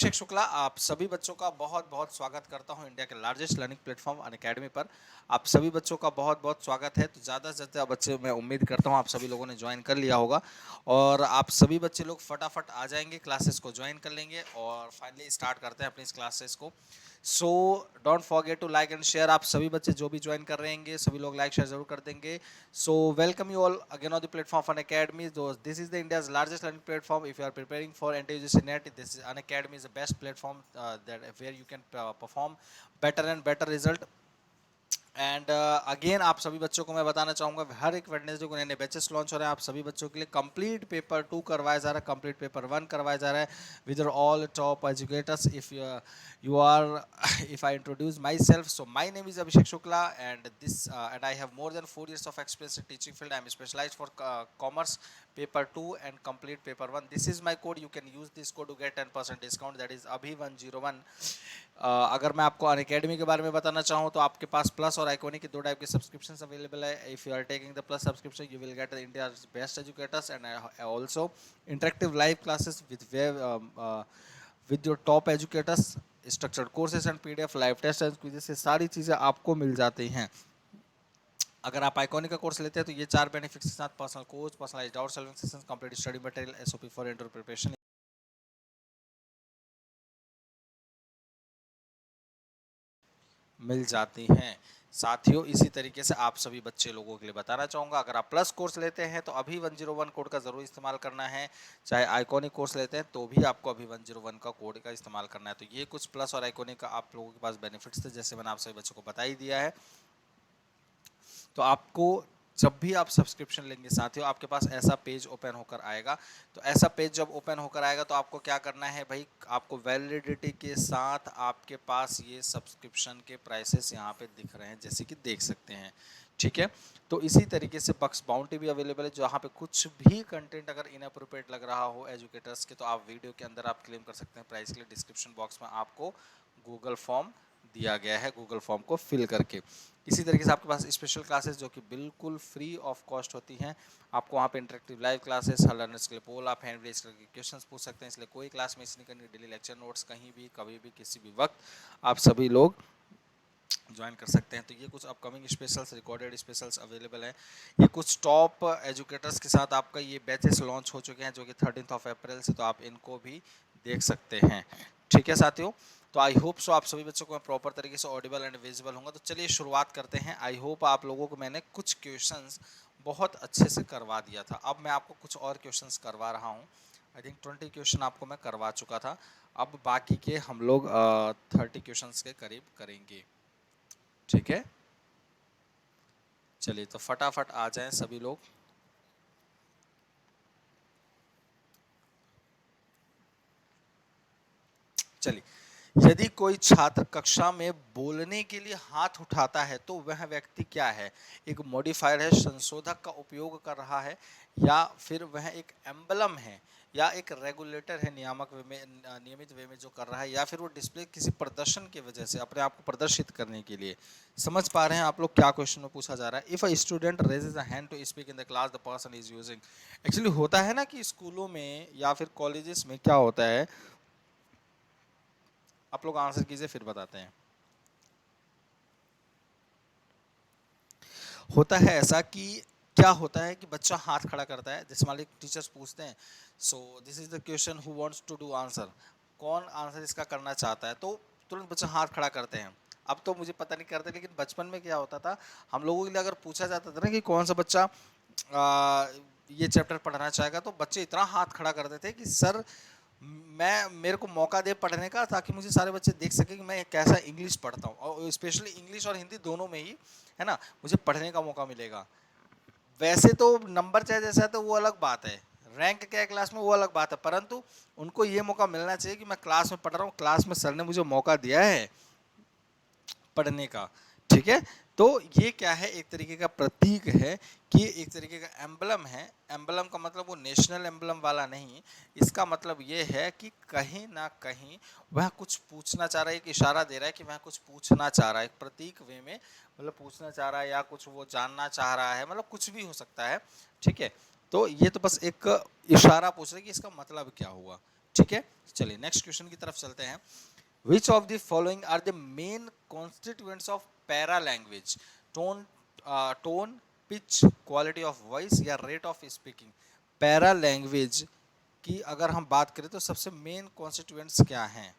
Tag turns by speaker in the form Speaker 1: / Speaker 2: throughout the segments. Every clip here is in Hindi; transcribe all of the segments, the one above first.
Speaker 1: अभिषेक शुक्ला आप सभी बच्चों का बहुत बहुत स्वागत करता हूं इंडिया के लार्जेस्ट लर्निंग प्लेटफॉर्म अनअकैडमी पर। आप सभी बच्चों का बहुत बहुत स्वागत है। तो ज़्यादा से ज़्यादा बच्चे मैं उम्मीद करता हूं आप सभी लोगों ने ज्वाइन कर लिया होगा और आप सभी बच्चे लोग फटाफट आ जाएंगे, क्लासेस को ज्वाइन कर लेंगे और फाइनली स्टार्ट करते हैं अपनी इस क्लासेस को। So don't forget to like and share. आप सभी बच्चे जो भी ज्वाइन कर रहे हैं सभी लोग लाइक शेयर जरूर कर देंगे। So welcome you all again on the platform of Unacademy. This is the India's largest learning platform. If you are preparing for NTUGC NET, this is Unacademy is the best platform that where you can perform better and better result. And again आप सभी बच्चों को मैं बताना चाहूँगा हर एक वेडनेसडे को नए नए बैचेस लॉन्च हो रहे हैं। आप सभी बच्चों के लिए कंप्लीट पेपर 2 करवाया जा रहा है, कंप्लीट पेपर 1 करवाया जा रहा है with all top educators. If you are if I introduce myself, so my name is Abhishek Shukla and I have more than 4 years of experience in teaching field. I am specialized for commerce paper 2 and complete paper 1. This is my code. You can use this code to get 10% discount, that is abhi101. अगर मैं आपको अनअकैडमी के बारे में बताना चाहूँ तो आपके पास प्लस और आइकॉनिक के दो टाइप के सब्सक्रिप्शन अवेलेबल है। If you are taking the plus subscription you will get India best educators and also interactive live classes with your top educators, structured courses and PDF, live test and quizzes, ये सारी चीज़ें आपको मिल जाती हैं। अगर आप आइकॉनिक का कोर्स लेते हैं तो ये 4 बेनिफिट्स के साथ personal coach, personalised doubt solving sessions, complete study material, SOP for interview preparation मिल जाती हैं। साथियों इसी तरीके से आप सभी बच्चे लोगों के लिए बताना चाहूँगा, अगर आप प्लस कोर्स लेते हैं तो अभी 101 कोड का ज़रूर इस्तेमाल करना है। चाहे आइकॉनिक कोर्स लेते हैं तो भी आपको अभी 101 का कोड का इस्तेमाल करना है। तो ये कुछ प्लस और आइकॉनिक का आप लोगों के पास बेनिफिट्स थे, जैसे मैंने आप सभी बच्चों को बता ही दिया है। तो आपको जब भी आप सब्सक्रिप्शन लेंगे साथियों आपके पास ऐसा पेज ओपन होकर आएगा। तो ऐसा पेज जब ओपन होकर आएगा तो आपको क्या करना है भाई, आपको वैलिडिटी के साथ आपके पास ये सब्सक्रिप्शन के प्राइसेस यहाँ पे दिख रहे हैं, जैसे कि देख सकते हैं। ठीक है, तो इसी तरीके से बक्स बाउंटी भी अवेलेबल है, जहाँ पे कुछ भी कंटेंट अगर इनअप्रोप्रिएट लग रहा हो एजुकेटर्स के तो आप वीडियो के अंदर आप क्लेम कर सकते हैं प्राइस के लिए। डिस्क्रिप्शन बॉक्स में आपको गूगल फॉर्म दिया गया है, गूगल फॉर्म को फिल करके। इसी तरीके से आपके पास स्पेशल क्लासेस जो कि बिल्कुल फ्री ऑफ कॉस्ट होती हैं, आपको वहाँ पे इंटरेक्टिव लाइव क्लासेस, हर लर्नर्स के लिए पोल, आप हैंड रेज करके क्वेश्चंस पूछ सकते हैं, इसलिए कोई क्लास मिस नहीं करनी। डेली लेक्चर नोट्स कहीं भी कभी भी किसी भी वक्त आप सभी लोग ज्वाइन कर सकते हैं। तो ये कुछ upcoming specials, recorded specials available हैं। ये कुछ टॉप एजुकेटर्स के साथ आपका ये बैचेस लॉन्च हो चुके हैं जो कि 13 अप्रैल से, तो आप इनको भी देख सकते हैं। ठीक है साथियों, तो आई होप सो आप सभी बच्चों को मैं प्रॉपर तरीके से ऑडिबल एंड विजिबल होंगे। तो चलिए शुरुआत करते हैं। आई होप आप लोगों को मैंने कुछ क्वेश्चंस बहुत अच्छे से करवा दिया था। अब मैं आपको कुछ और क्वेश्चंस करवा रहा हूँ। आई थिंक 20 क्वेश्चन आपको मैं करवा चुका था, अब बाकी के हम लोग 30 क्वेश्चंस के करीब करेंगे। ठीक है, चलिए तो फटाफट आ जाएं सभी लोग। चलिए, यदि कोई छात्र कक्षा में बोलने के लिए हाथ उठाता है तो वह व्यक्ति क्या है? एक मॉडिफायर है, संशोधक का उपयोग कर रहा है, या फिर वह एक एम्बलम है, या एक रेगुलेटर है, नियामक वे में, नियमित वे में जो कर रहा है, या फिर वो डिस्प्ले किसी प्रदर्शन की वजह से अपने आप को प्रदर्शित करने के लिए। समझ पा रहे हैं आप लोग क्या क्वेश्चन में पूछा जा रहा है? If a student raises a hand to speak in the class the person is using. Actually होता है ना कि स्कूलों में या फिर कॉलेजेस में क्या होता है, आप लोग आंसर कीजिए फिर बताते हैं। होता है ऐसा कि क्या होता है कि बच्चा हाथ खड़ा करता है, जैसे मान लीजिए टीचर्स पूछते हैं, so this is the question, who wants to do answer, कौन आंसर इसका करना चाहता है, तो तुरंत बच्चा हाथ खड़ा करते हैं। अब तो मुझे पता नहीं करते, लेकिन बचपन में क्या होता था, हम लोगों के लिए अगर पूछा जाता था ना कि कौन सा बच्चा ये चैप्टर पढ़ना चाहेगा, तो बच्चे इतना हाथ खड़ा करते थे कि सर मेरे को मौका दे पढ़ने का, ताकि मुझे सारे बच्चे देख सके कि मैं कैसा इंग्लिश पढ़ता हूँ, और स्पेशली इंग्लिश और हिंदी दोनों में ही, है ना, मुझे पढ़ने का मौका मिलेगा। वैसे तो नंबर चाहे जैसा है तो वो अलग बात है, रैंक क्या है क्लास में वो अलग बात है, परंतु उनको ये मौका मिलना चाहिए कि मैं क्लास में पढ़ रहा हूँ, क्लास में सर ने मुझे मौका दिया है पढ़ने का। ठीक है, तो ये क्या है, एक तरीके का प्रतीक है, कि एक तरीके का एम्बलम है। एम्बलम का मतलब वो नेशनल एम्बलम वाला नहीं, इसका मतलब ये है कि कहीं ना कहीं वह कुछ पूछना चाह रहा है, एक इशारा दे रहा है कि वह कुछ पूछना चाह रहा है, एक प्रतीक वे में, मतलब पूछना चाह रहा है या कुछ वो जानना चाह रहा है, मतलब कुछ भी हो सकता है। ठीक है, तो ये तो बस एक इशारा पूछ रहे कि इसका मतलब क्या हुआ। ठीक है, चलिए नेक्स्ट क्वेश्चन की तरफ चलते हैं। Which of the following are the main constituents of para language? Tone, pitch, quality of voice या rate of speaking? Para language की अगर हम बात करें तो सबसे मेन कॉन्स्टिट्यूएंट्स क्या हैं?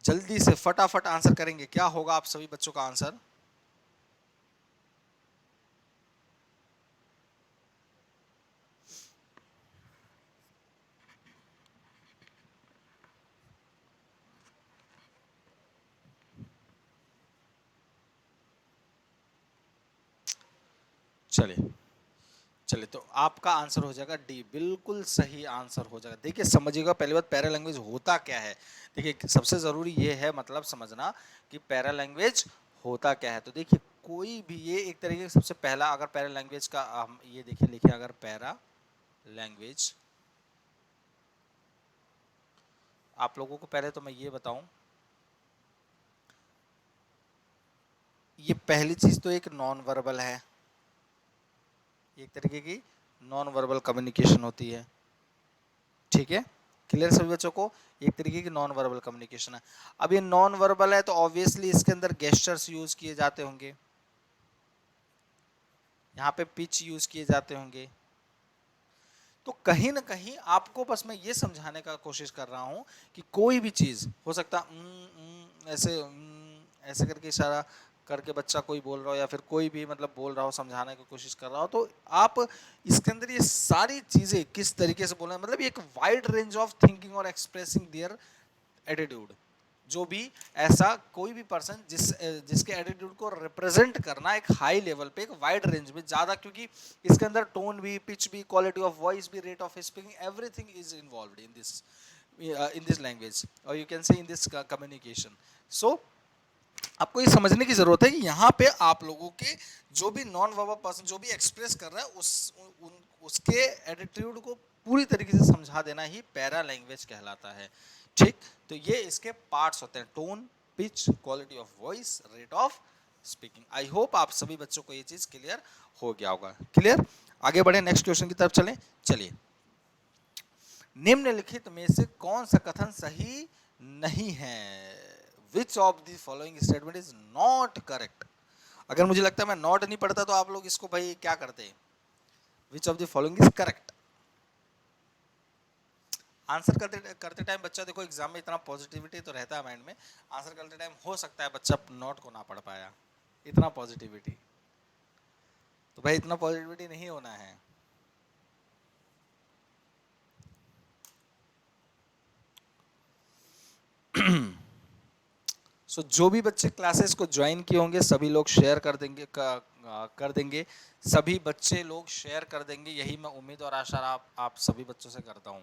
Speaker 1: जल्दी से फटाफट आंसर करेंगे, क्या होगा आप सभी बच्चों का आंसर? चलिए चलिए, तो आपका आंसर हो जाएगा डी, बिल्कुल सही आंसर हो जाएगा। देखिए समझिएगा, पहली बात पैरा लैंग्वेज होता क्या है। देखिए सबसे जरूरी ये है मतलब समझना कि पैरा लैंग्वेज होता क्या है। तो देखिए कोई भी, ये एक तरीके से सबसे पहला, अगर पैरा लैंग्वेज का हम ये देखिए लिखिए, अगर पैरा लैंग्वेज, आप लोगों को पहले तो मैं ये बताऊं, ये पहली चीज तो एक नॉन वर्बल है, एक तरीके की नॉन वर्बल कम्युनिकेशन होती है। ठीक है, क्लियर सभी बच्चों को? एक तरीके की नॉन वर्बल कम्युनिकेशन है। अब ये नॉन वर्बल है तो ऑब्वियसली इसके अंदर गेस्चर्स यूज किए जाते होंगे, यहाँ पे पिच यूज किए जाते होंगे। तो कहीं ना कहीं आपको बस मैं ये समझाने का कोशिश कर रहा हूं कि कोई भी चीज हो सकता ऐसे ऐसे करके इशारा करके बच्चा कोई बोल रहा हो, या फिर कोई भी मतलब बोल रहा हो, समझाने की कोशिश कर रहा हो, तो आप इसके अंदर ये सारी चीजें किस तरीके से बोल रहे हैं, मतलब एक वाइड रेंज ऑफ थिंकिंग और एक्सप्रेसिंग देयर एटीट्यूड। जो भी ऐसा कोई भी पर्सन जिसके एटीट्यूड को रिप्रेजेंट करना एक हाई लेवल पे, एक वाइड रेंज में ज्यादा, क्योंकि इसके अंदर टोन भी, पिच भी, क्वालिटी ऑफ वॉइस भी, rate of speaking, everything is involved in this language, और you can say in this communication. सो आपको ये समझने की जरूरत है कि यहाँ पे आप लोगों के जो भी नॉन वर्बल पर्सन जो भी एक्सप्रेस कर रहा है उसके एटीट्यूड को पूरी तरीके से समझा देना ही पैरा लैंग्वेज कहलाता है। ठीक, तो ये इसके पार्ट्स होते हैं, tone, pitch, quality of voice, rate of speaking. I hope आप सभी बच्चों को ये चीज क्लियर हो गया होगा। क्लियर, आगे बढ़े, नेक्स्ट क्वेश्चन की तरफ चलें। चलिए, निम्नलिखित में से कौन सा कथन सही नहीं है? विच of the following statement is not correct? अगर मुझे लगता है मैं नॉट नहीं पढ़ता तो आप लोग इसको भाई क्या करते? विच of the following is correct? Answer करते करते टाइम बच्चा, देखो एग्जाम में इतना पॉजिटिविटी तो रहता है माइंड में, आंसर करते टाइम हो सकता है बच्चा नॉट को ना पढ़ पाया, इतना पॉजिटिविटी। तो भाई इतना पॉजिटिविटी नहीं होना है। सो जो भी बच्चे क्लासेस को ज्वाइन किए होंगे सभी लोग शेयर कर देंगे, कर देंगे, सभी बच्चे लोग शेयर कर देंगे, यही मैं उम्मीद और आशा आप सभी बच्चों से करता हूं।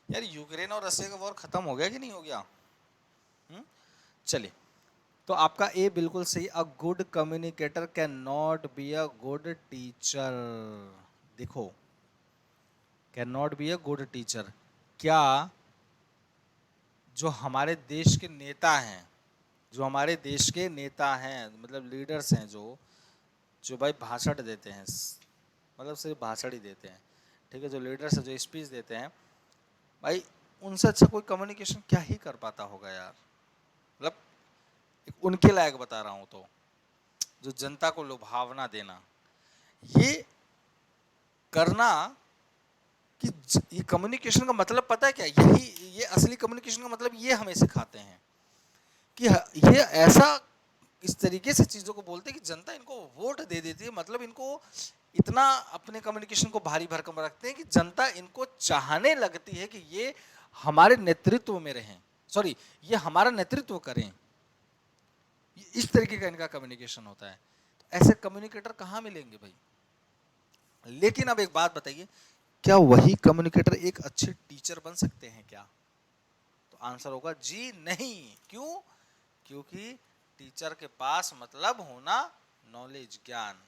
Speaker 1: यार यूक्रेन और रशिया का वॉर खत्म हो गया कि नहीं हो गया? चलिए, तो आपका ए बिल्कुल सही, a good communicator can not be a good teacher. देखो, can not be a good teacher, क्या जो हमारे देश के नेता हैं, जो हमारे देश के नेता हैं मतलब लीडर्स हैं, जो जो भाई भाषण देते हैं, मतलब सिर्फ भाषण ही देते हैं, ठीक है, जो लीडर्स हैं जो स्पीच देते हैं, भाई उनसे अच्छा कोई कम्युनिकेशन क्या ही कर पाता होगा यार। मतलब उनके लायक बता रहा हूँ, तो जो जनता को लुभावना देना, ये करना, कि ये कम्युनिकेशन का मतलब पता है क्या, यही ये असली कम्युनिकेशन का मतलब ये हमें सिखाते हैं कि ये ऐसा इस तरीके से चीजों को बोलते हैं कि जनता इनको वोट दे देती है, मतलब इनको इतना अपने कम्युनिकेशन को भारी भरकम रखते हैं कि जनता इनको चाहने लगती है कि ये हमारे नेतृत्व में रहें, सॉरी ये हमारा नेतृत्व करें। इस तरीके का इनका कम्युनिकेशन होता है। तो ऐसे कम्युनिकेटर कहाँ मिलेंगे भाई? लेकिन अब एक बात बताइए, क्या वही कम्युनिकेटर एक अच्छे टीचर बन सकते हैं क्या? तो आंसर होगा जी नहीं। क्यों? क्योंकि टीचर के पास मतलब होना नॉलेज, ज्ञान,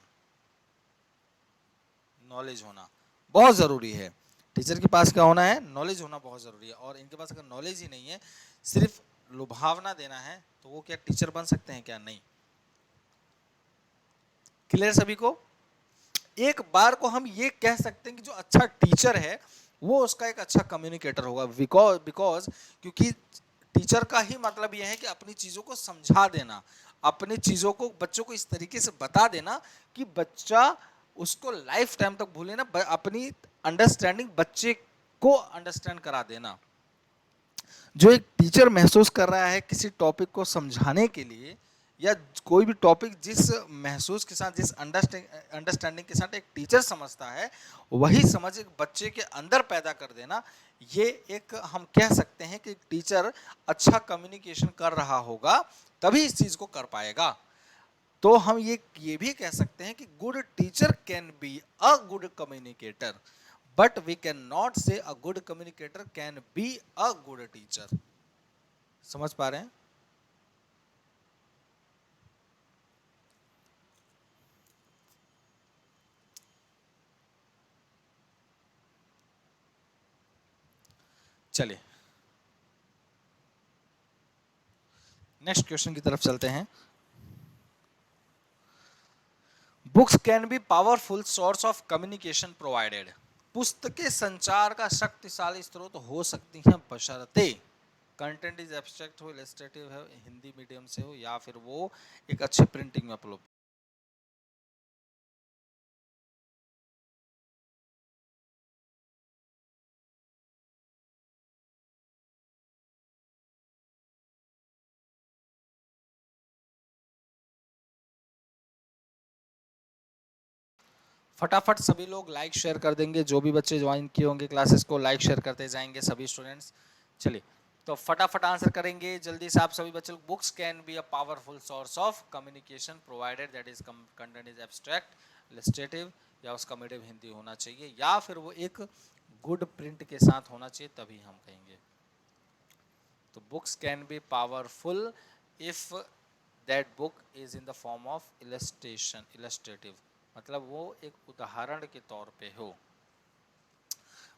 Speaker 1: नॉलेज होना बहुत जरूरी है। टीचर के पास क्या होना है? नॉलेज होना बहुत जरूरी है। और इनके पास अगर नॉलेज ही नहीं है, सिर्फ लुभावना देना है, तो वो क्या टीचर बन सकते हैं क्या? नहीं। क्लियर सभी को? एक बार को हम ये कह सकते हैं कि जो अच्छा टीचर है वो उसका एक अच्छा कम्युनिकेटर होगा। बिकॉज क्योंकि टीचर का ही मतलब यह है कि अपनी चीजों को समझा देना, अपनी चीजों को बच्चों को इस तरीके से बता देना कि बच्चा उसको लाइफ टाइम तक भूले ना, अपनी अंडरस्टैंडिंग बच्चे को अंडरस्टैंड करा देना। जो एक टीचर महसूस कर रहा है किसी टॉपिक को समझाने के लिए, या कोई भी टॉपिक जिस महसूस के साथ, जिस अंडरस्टैंडिंग के साथ एक टीचर समझता है, वही समझ एक बच्चे के अंदर पैदा कर देना, ये एक हम कह सकते हैं कि टीचर अच्छा कम्युनिकेशन कर रहा होगा, तभी इस चीज को कर पाएगा। तो हम ये भी कह सकते हैं कि good teacher can be a good communicator, but we can not say a good communicator can be a good teacher. समझ पा रहे हैं? चलिए नेक्स्ट क्वेश्चन की तरफ चलते हैं। Books can be powerful source of communication provided. पुस्तकें संचार का शक्तिशाली स्रोत हो सकती हैं बशर्ते कंटेंट इज एब्स्ट्रैक्ट हो, इलस्ट्रेटिव हो, हिंदी मीडियम से हो, या फिर वो एक अच्छी प्रिंटिंग में उपलब्ध। फटाफट सभी लोग लाइक शेयर कर देंगे, जो भी बच्चे ज्वाइन किए होंगे क्लासेस को लाइक शेयर करते जाएंगे सभी स्टूडेंट्स। चलिए तो फटाफट आंसर करेंगे जल्दी से आप सभी बच्चे। Books can be a powerful source of communication provided that is content is abstract, illustrative, या उसका मीडियम हिंदी होना चाहिए, या फिर वो एक गुड प्रिंट के साथ होना चाहिए, तभी हम कहेंगे। तो books can be powerful if that book is in the form of illustration, illustrative, मतलब वो एक उदाहरण के तौर पे हो,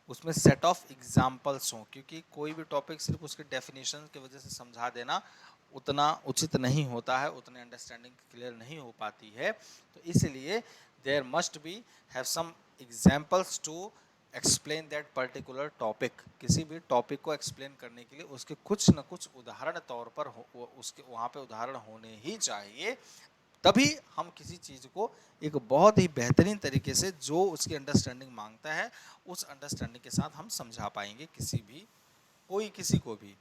Speaker 1: उसमें सेट ऑफ एग्जाम्पल्स हों, क्योंकि कोई भी टॉपिक सिर्फ उसके डेफिनेशन की वजह से समझा देना उतना उचित नहीं होता है, उतने अंडरस्टैंडिंग क्लियर नहीं हो पाती है। तो इसलिए there must be have some examples to explain that particular topic. किसी भी टॉपिक को एक्सप्लेन करने के लिए उसके कुछ न कुछ उदाहरण तौर पर उसके वहाँ पे उदाहरण होने ही चाहिए, तभी हम किसी चीज़ को एक बहुत ही बेहतरीन तरीके से जो उसकी अंडरस्टैंडिंग मांगता है उस अंडरस्टैंडिंग के साथ हम समझा पाएंगे किसी भी, कोई किसी को भी।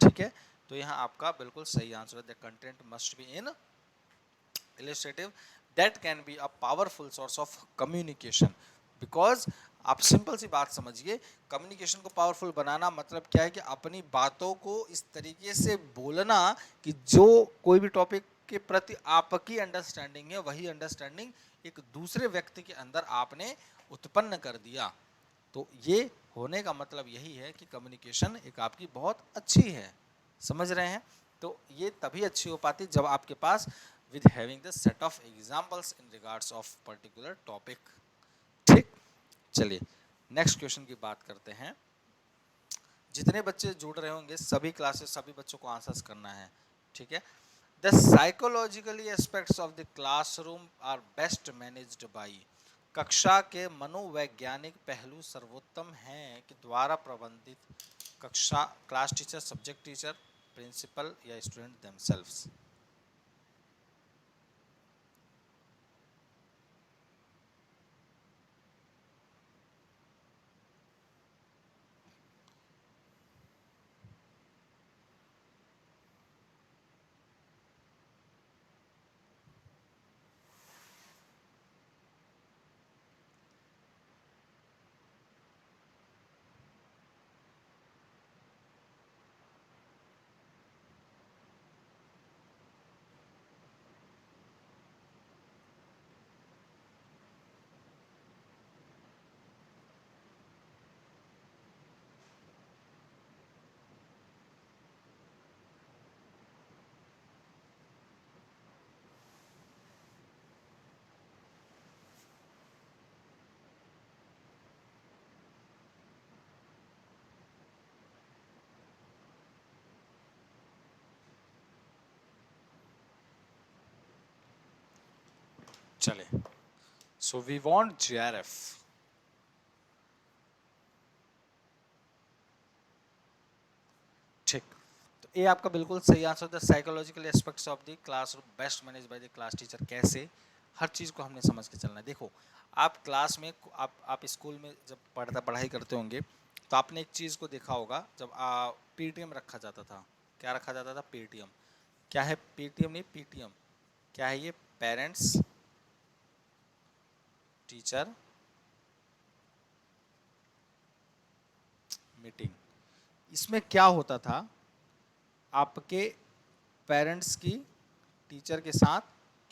Speaker 1: ठीक है, तो यहाँ आपका बिल्कुल सही आंसर है। The content must be in illustrative that can be a powerful source of communication. Because आप सिंपल सी बात समझिए, कम्युनिकेशन को पावरफुल बनाना मतलब क्या है कि अपनी बातों को इस तरीके से बोलना कि जो कोई भी टॉपिक के प्रति आपकी अंडरस्टैंडिंग है वही अंडरस्टैंडिंग एक दूसरे व्यक्ति के अंदर आपने उत्पन्न कर दिया। तो ये होने का मतलब यही है कि कम्युनिकेशन एक आपकी बहुत अच्छी है। समझ रहे हैं? तो ये तभी अच्छी हो पाती जब आपके पास with having the set of examples in regards of particular topic। ठीक, चलिए नेक्स्ट क्वेश्चन की बात करते हैं। जितने बच्चे जुड़ रहे होंगे सभी क्लासेस सभी बच्चों को आंसर्स करना है। ठीक है। The psychologically aspects of the classroom are best managed by. कक्षा के मनोवैज्ञानिक पहलू सर्वोत्तम हैं कि द्वारा प्रबंधित कक्षा, class teacher, subject teacher, principal या student themselves. So we want JRF। ठीक, तो ये आपका बिल्कुल सही answer. The psychological aspects of the classroom best manage by the class teacher. कैसे? हर चीज़ को हमने समझ के चलना है। देखो, आप क्लास में आप स्कूल में जब पढ़ाई करते होंगे तो आपने एक चीज़ को देखा होगा, जब PTM रखा जाता था। क्या रखा जाता था? PTM। क्या है PTM? नहीं, PTM क्या है? ये पेरेंट्स टीचर मीटिंग। इसमें क्या होता था? आपके पेरेंट्स की टीचर के साथ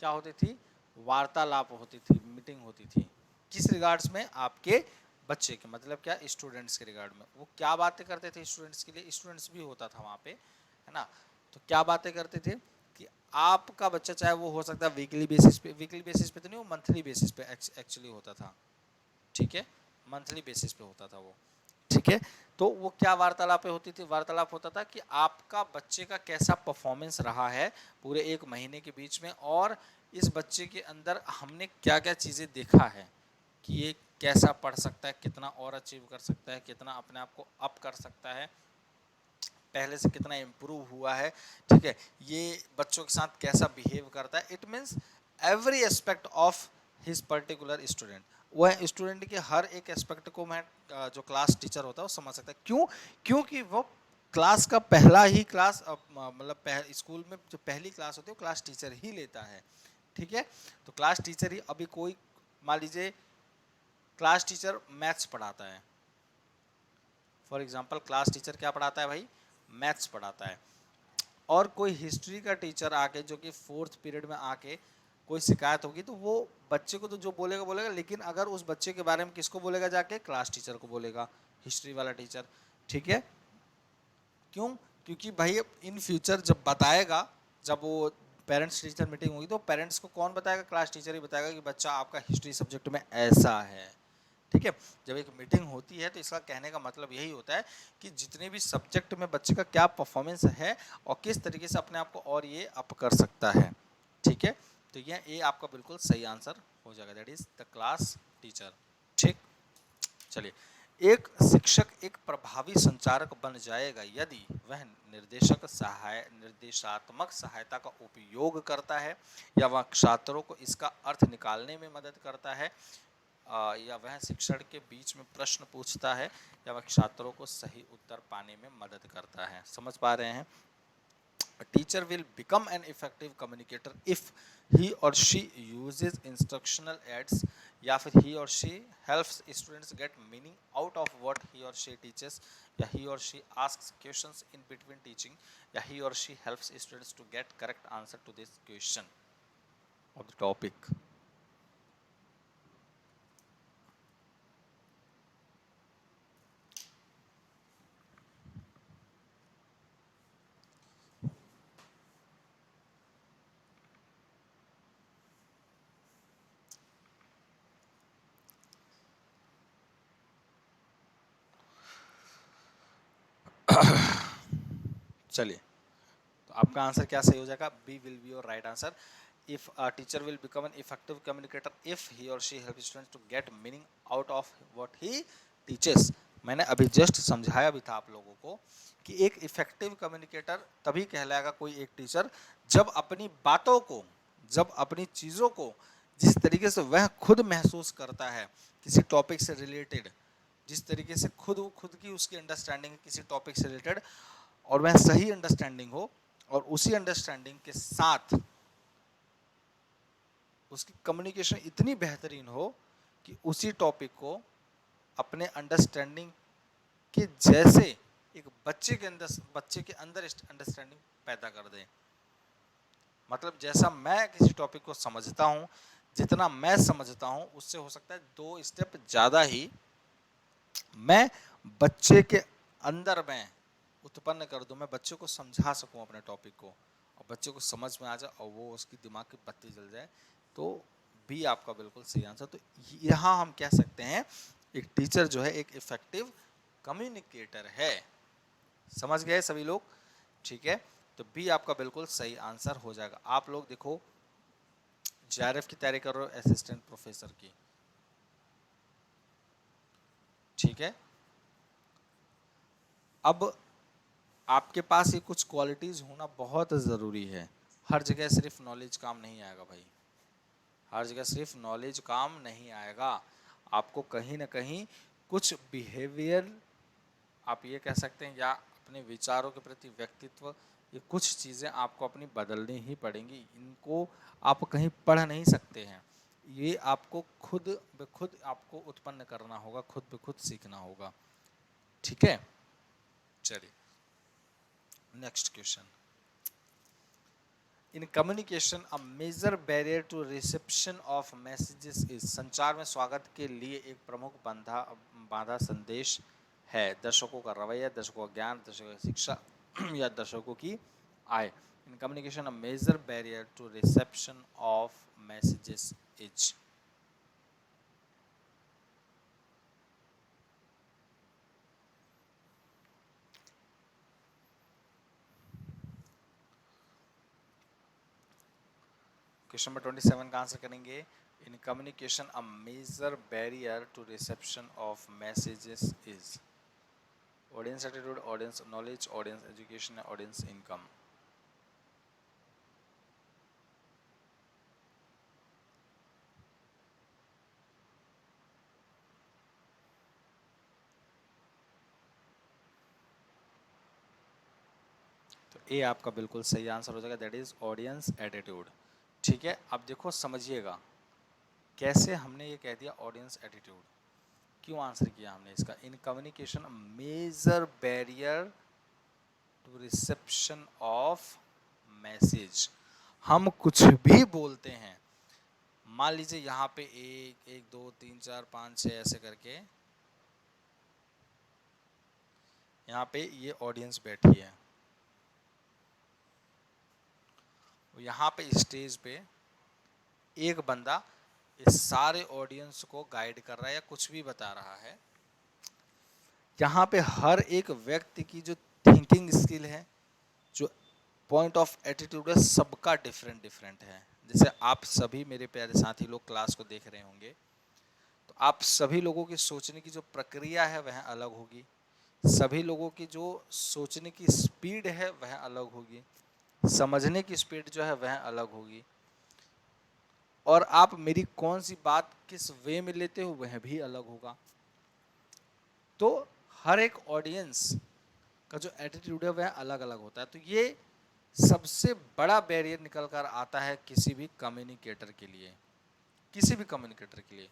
Speaker 1: क्या होती थी? वार्तालाप होती थी, मीटिंग होती थी। किस रिगार्ड्स में? आपके बच्चे के, मतलब क्या? स्टूडेंट्स के रिगार्ड में। वो क्या बातें करते थे स्टूडेंट्स के लिए? स्टूडेंट्स भी होता था वहाँ पे, है ना? तो क्या बातें करते थे कि आपका बच्चा, चाहे वो हो सकता है वीकली बेसिस पे तो नहीं, वो मंथली बेसिस पे एक्चुअली होता था। ठीक है, मंथली बेसिस पे होता था वो। ठीक है, तो वो क्या वार्तालाप होती थी? वार्तालाप होता था कि आपका बच्चे का कैसा परफॉर्मेंस रहा है पूरे एक महीने के बीच में, और इस बच्चे के अंदर हमने क्या क्या चीज़ें देखा है कि ये कैसा पढ़ सकता है, कितना और अचीव कर सकता है, कितना अपने आप को अप कर सकता है, पहले से कितना इम्प्रूव हुआ है। ठीक है, ये बच्चों के साथ कैसा बिहेव करता है। It means every aspect of his particular student. वह स्टूडेंट के हर एक एस्पेक्ट को मैं जो क्लास टीचर होता है वो समझ सकता है। क्यों? क्योंकि वो क्लास का पहला ही क्लास, मतलब स्कूल में जो पहली क्लास होती है वो क्लास टीचर ही लेता है। ठीक है, तो क्लास टीचर ही, अभी कोई मान लीजिए क्लास टीचर मैथ्स पढ़ाता है, फॉर एग्जाम्पल क्लास टीचर क्या पढ़ाता है भाई? मैथ्स पढ़ाता है। और कोई हिस्ट्री का टीचर आके, जो कि 4th पीरियड में आके कोई शिकायत होगी, तो वो बच्चे को तो जो बोलेगा बोलेगा, लेकिन अगर उस बच्चे के बारे में किसको बोलेगा? जाके क्लास टीचर को बोलेगा, हिस्ट्री वाला टीचर। ठीक है, क्यों? क्योंकि भाई इन फ्यूचर जब बताएगा, जब वो पेरेंट्स टीचर मीटिंग होगी, तो पेरेंट्स को कौन बताएगा? क्लास टीचर ही बताएगा कि बच्चा आपका हिस्ट्री सब्जेक्ट में ऐसा है। ठीक है, जब एक मीटिंग होती है तो इसका कहने का मतलब यही होता है कि जितने भी सब्जेक्ट में बच्चे का क्या परफॉर्मेंस है और किस तरीके से अपने आप को और ये अप कर सकता है। ठीक है, तो ये आपका बिल्कुल सही आंसर हो जाएगा, that is the class teacher. ठीक, चलिए। एक शिक्षक एक प्रभावी संचारक बन जाएगा यदि वह निर्देशात्मक सहायता का उपयोग करता है, या वह छात्रों को इसका अर्थ निकालने में मदद करता है, या वह शिक्षण के बीच में प्रश्न पूछता है, या वह छात्रों को सही उत्तर पाने में मदद करता है। समझ पा रहे हैं? A teacher will become an effective communicator if he or she uses instructional aids, या फिर he or she helps students get meaning out of what he or she teaches, या he or she asks questions in between teaching, या he or she helps students to get correct answer to this question of the topic. चलिए, तो आपका आंसर क्या सही हो जाएगा? B will be your right answer. If a teacher will become an effective communicator if he और she help students to get meaning out of what he teaches. मैंने अभी जस्ट समझाया भी था आप लोगों को कि एक इफेक्टिव कम्युनिकेटर तभी कहलाएगा कोई एक टीचर जब अपनी बातों को, जब अपनी चीज़ों को जिस तरीके से वह खुद महसूस करता है किसी टॉपिक से रिलेटेड, जिस तरीके से खुद की उसकी अंडरस्टैंडिंग किसी टॉपिक से रिलेटेड, और वह सही अंडरस्टैंडिंग हो, और उसी अंडरस्टैंडिंग के साथ उसकी कम्युनिकेशन इतनी बेहतरीन हो कि उसी टॉपिक को अपने अंडरस्टैंडिंग के जैसे एक बच्चे के अंदर अंडरस्टैंडिंग पैदा कर दे। मतलब जैसा मैं किसी टॉपिक को समझता हूँ, जितना मैं समझता हूँ उससे हो सकता है 2 स्टेप ज़्यादा ही मैं बच्चे के अंदर में उत्पन्न कर दूं, मैं बच्चे को समझा सकूं अपने टॉपिक को, और बच्चे को समझ में आ जाए और वो उसकी दिमाग की बत्ती जल जाए, तो भी आपका बिल्कुल सही आंसर। तो यहाँ हम कह सकते हैं एक टीचर जो है एक इफेक्टिव कम्युनिकेटर है। समझ गए सभी लोग? ठीक है, तो बी आपका बिल्कुल सही आंसर हो जाएगा। आप लोग देखो JRF की तैयारी कर रहे हो, असिस्टेंट प्रोफेसर की, ठीक है। अब आपके पास ये कुछ क्वालिटीज होना बहुत ज़रूरी है। हर जगह सिर्फ नॉलेज काम नहीं आएगा भाई, हर जगह सिर्फ नॉलेज काम नहीं आएगा। आपको कहीं ना कहीं कुछ बिहेवियर, आप ये कह सकते हैं, या अपने विचारों के प्रति व्यक्तित्व, ये कुछ चीज़ें आपको अपनी बदलनी ही पड़ेंगी। इनको आप कहीं पढ़ नहीं सकते हैं, ये आपको खुद ब खुद आपको उत्पन्न करना होगा, खुद ब खुद सीखना होगा। ठीक है, चलिए next question. In communication a major barrier to reception of messages is, संचार में स्वागत के लिए एक प्रमुख बाधा संदेश है। दर्शकों का रवैया, दर्शकों का ज्ञान, दर्शकों की शिक्षा या दर्शकों की आय। In communication a major barrier to reception of messages is. Question number 27 का आंसर करेंगे। In communication a major barrier to reception of messages is audience attitude, audience knowledge, audience education, audience income. तो ए आपका बिल्कुल सही आंसर हो जाएगा, दैट इज ऑडियंस एटीट्यूड। ठीक है, अब देखो समझिएगा कैसे हमने ये कह दिया ऑडियंस एटीट्यूड, क्यों आंसर किया हमने इसका। In communication major barrier to reception of message. हम कुछ भी बोलते हैं, मान लीजिए यहाँ पे एक एक दो तीन चार पाँच छः ऐसे करके यहाँ पे ये ऑडियंस बैठी है, यहाँ पे स्टेज पे एक बंदा इस सारे ऑडियंस को गाइड कर रहा है या कुछ भी बता रहा है। यहाँ पे हर एक व्यक्ति की जो थिंकिंग स्किल है, जो पॉइंट ऑफ एटीट्यूड है, सबका डिफरेंट डिफरेंट है। जैसे आप सभी मेरे प्यारे साथी लोग क्लास को देख रहे होंगे, तो आप सभी लोगों की सोचने की जो प्रक्रिया है वह अलग होगी, सभी लोगों की जो सोचने की स्पीड है वह अलग होगी, समझने की स्पीड जो है वह अलग होगी, और आप मेरी कौन सी बात किस वे में लेते हो वह भी अलग होगा। तो हर एक ऑडियंस का जो एटीट्यूड है वह अलग अलग होता है। तो ये सबसे बड़ा बैरियर निकल कर आता है किसी भी कम्युनिकेटर के लिए, किसी भी कम्युनिकेटर के लिए।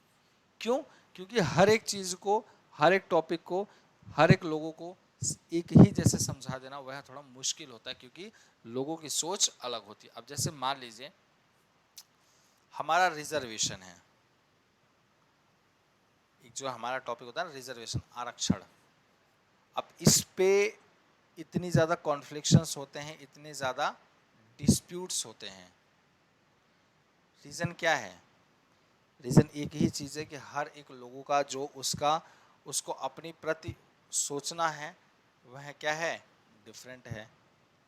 Speaker 1: क्यों? क्योंकि हर एक चीज़ को, हर एक टॉपिक को, हर एक लोगों को एक ही जैसे समझा देना वह थोड़ा मुश्किल होता है, क्योंकि लोगों की सोच अलग होती है। अब जैसे मान लीजिए हमारा रिजर्वेशन है, एक जो हमारा टॉपिक होता है ना रिजर्वेशन, आरक्षण। अब इस पे इतनी ज़्यादा कॉन्फ्लिक्शंस होते हैं, इतने ज़्यादा डिस्प्यूट्स होते हैं। रीज़न क्या है? रीज़न एक ही चीज़ है कि हर एक लोगों का जो उसको अपनी प्रति सोचना है वह क्या है, डिफरेंट है।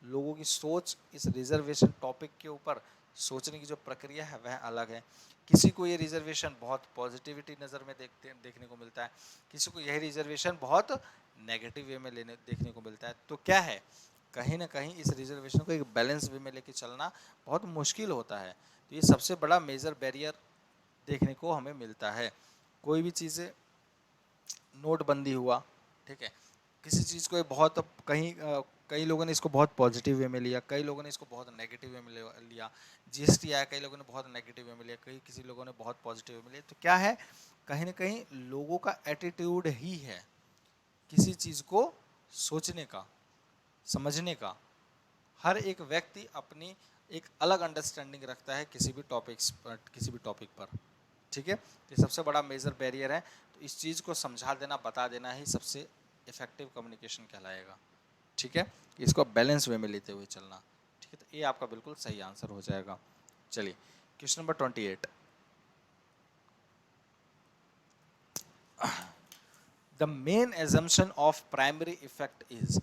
Speaker 1: लोगों की सोच इस रिजर्वेशन टॉपिक के ऊपर सोचने की जो प्रक्रिया है वह अलग है। किसी को ये रिजर्वेशन बहुत पॉजिटिविटी नज़र में देखने को मिलता है, किसी को यही रिजर्वेशन बहुत नेगेटिव वे में देखने को मिलता है। तो क्या है, कहीं ना कहीं इस रिजर्वेशन को एक बैलेंस वे में लेके चलना बहुत मुश्किल होता है। तो ये सबसे बड़ा मेजर बैरियर देखने को हमें मिलता है। कोई भी चीज़ें, नोटबंदी हुआ, ठीक है, किसी चीज़ को बहुत कई लोगों ने इसको बहुत पॉजिटिव वे में लिया, कई लोगों ने इसको बहुत नेगेटिव वे में लिया। जीएसटी आया, कई लोगों ने बहुत नेगेटिव वे में लिया, किसी लोगों ने बहुत पॉजिटिव वे में लिया। तो क्या है, कहीं ना कहीं लोगों का एटीट्यूड ही है किसी चीज़ को सोचने का, समझने का। हर एक व्यक्ति अपनी एक अलग अंडरस्टैंडिंग रखता है किसी भी टॉपिक पर। ठीक है, ये सबसे बड़ा मेजर बैरियर है। तो इस चीज़ को समझा देना, बता देना ही सबसे इफेक्टिव कम्युनिकेशन कहलाएगा। ठीक है, इसको बैलेंस वे में लेते हुए चलना। ठीक है, तो ये आपका बिल्कुल सही आंसर हो जाएगा। चलिए question number 28। The main assumption of primary effect is,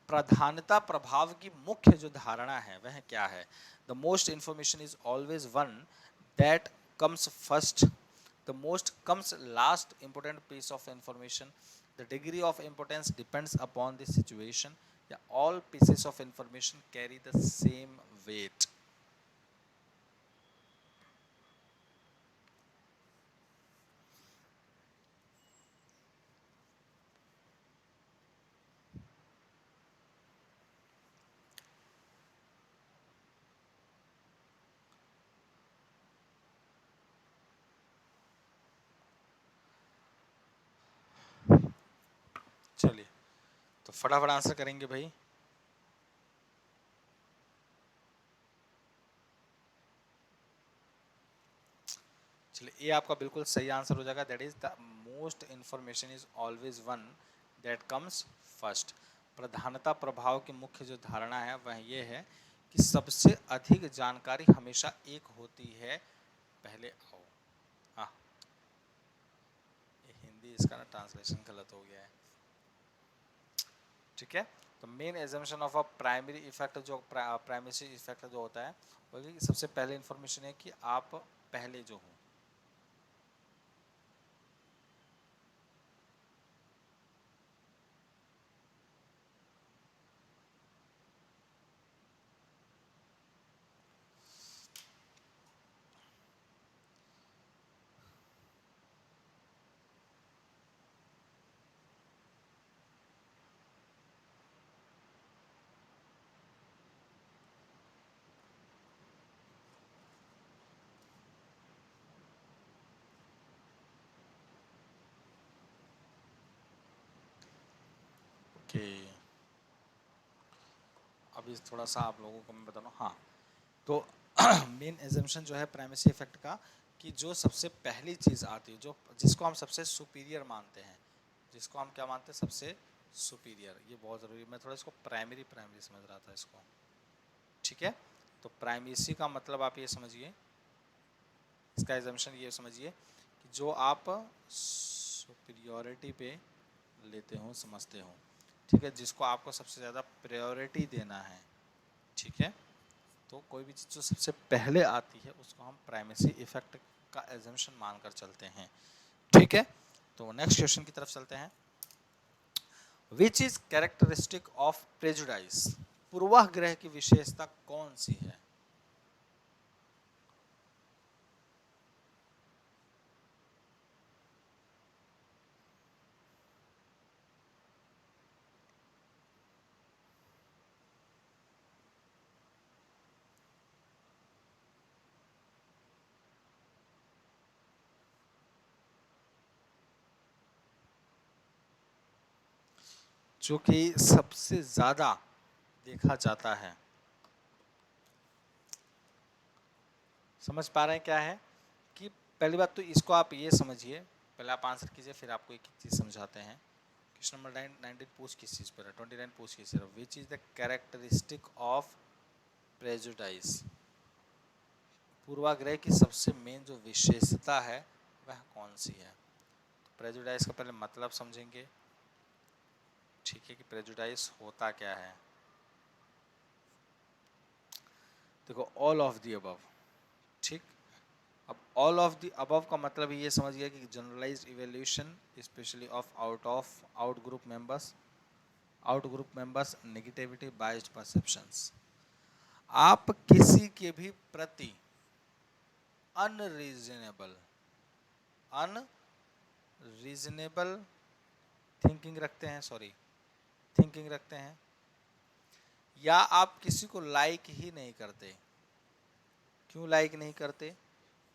Speaker 1: प्रधानता प्रभाव की मुख्य जो धारणा है वह क्या है। The most information is always one that comes first, the most comes last, important piece of information, The degree of importance depends upon the situation. Yeah, all pieces of information carry the same weight. चलिए, तो फटाफट आंसर करेंगे भाई। चलिए, ये आपका बिल्कुल सही आंसर हो जाएगा। That is the most information is always one that comes first. प्रधानता प्रभाव की मुख्य जो धारणा है वह ये है कि सबसे अधिक जानकारी हमेशा एक होती है पहले आओ। हाँ, ये हिंदी इसका ना ट्रांसलेशन गलत हो गया है। ठीक है, तो main assumption of a primary effect, जो प्राइमरी इफेक्ट जो होता है वो सबसे पहले इंफॉर्मेशन है कि आप पहले जो हो। ओके, अभी थोड़ा सा आप लोगों को मैं बता दूँ। हाँ, तो मेन एजम्पशन जो है प्राइमेसी इफेक्ट का, कि जो सबसे पहली चीज़ आती है, जो जिसको हम सबसे सुपीरियर मानते हैं, जिसको हम क्या मानते हैं, सबसे सुपीरियर, ये बहुत ज़रूरी है। मैं थोड़ा इसको प्राइमरी प्राइमरी समझ रहा था इसको। ठीक है, तो प्राइमेसी का मतलब आप ये समझिए, इसका एजम्पशन ये समझिए कि जो आप सुपीरियोरिटी पे लेते हो, समझते हो, ठीक है, जिसको आपको सबसे ज़्यादा प्रायोरिटी देना है, ठीक है, तो कोई भी चीज़ जो सबसे पहले आती है उसको हम प्राइमेसी इफेक्ट का एजम्पशन मानकर चलते हैं। ठीक है, तो नेक्स्ट क्वेश्चन की तरफ चलते हैं। Which is characteristic of prejudice? पूर्वाग्रह की विशेषता कौन सी है? जो कि सबसे ज्यादा देखा जाता है। समझ पा रहे हैं क्या है? कि पहली बात तो इसको आप ये समझिए, पहले आप आंसर कीजिए, फिर आपको एक एक चीज समझाते हैं। क्वेश्चन नंबर 19 पूछ किस चीज पर है? 29 पूछ किस चीज पर? Which is the characteristic of prejudice? पूर्वाग्रह की सबसे मेन जो विशेषता है वह कौन सी है? प्रेजुडाइस का पहले मतलब समझेंगे, ठीक है, कि प्रेजुडाइस होता क्या है। देखो, ऑल ऑफ द अबव, ठीक। अब ऑल ऑफ द अबव का मतलब ये समझिए कि generalised evaluation specially of out group members negativity biased perceptions. आप किसी के भी प्रति अनरीजनेबल थिंकिंग रखते हैं, थिंकिंग रखते हैं, या आप किसी को लाइक ही नहीं करते। क्यों लाइक नहीं करते?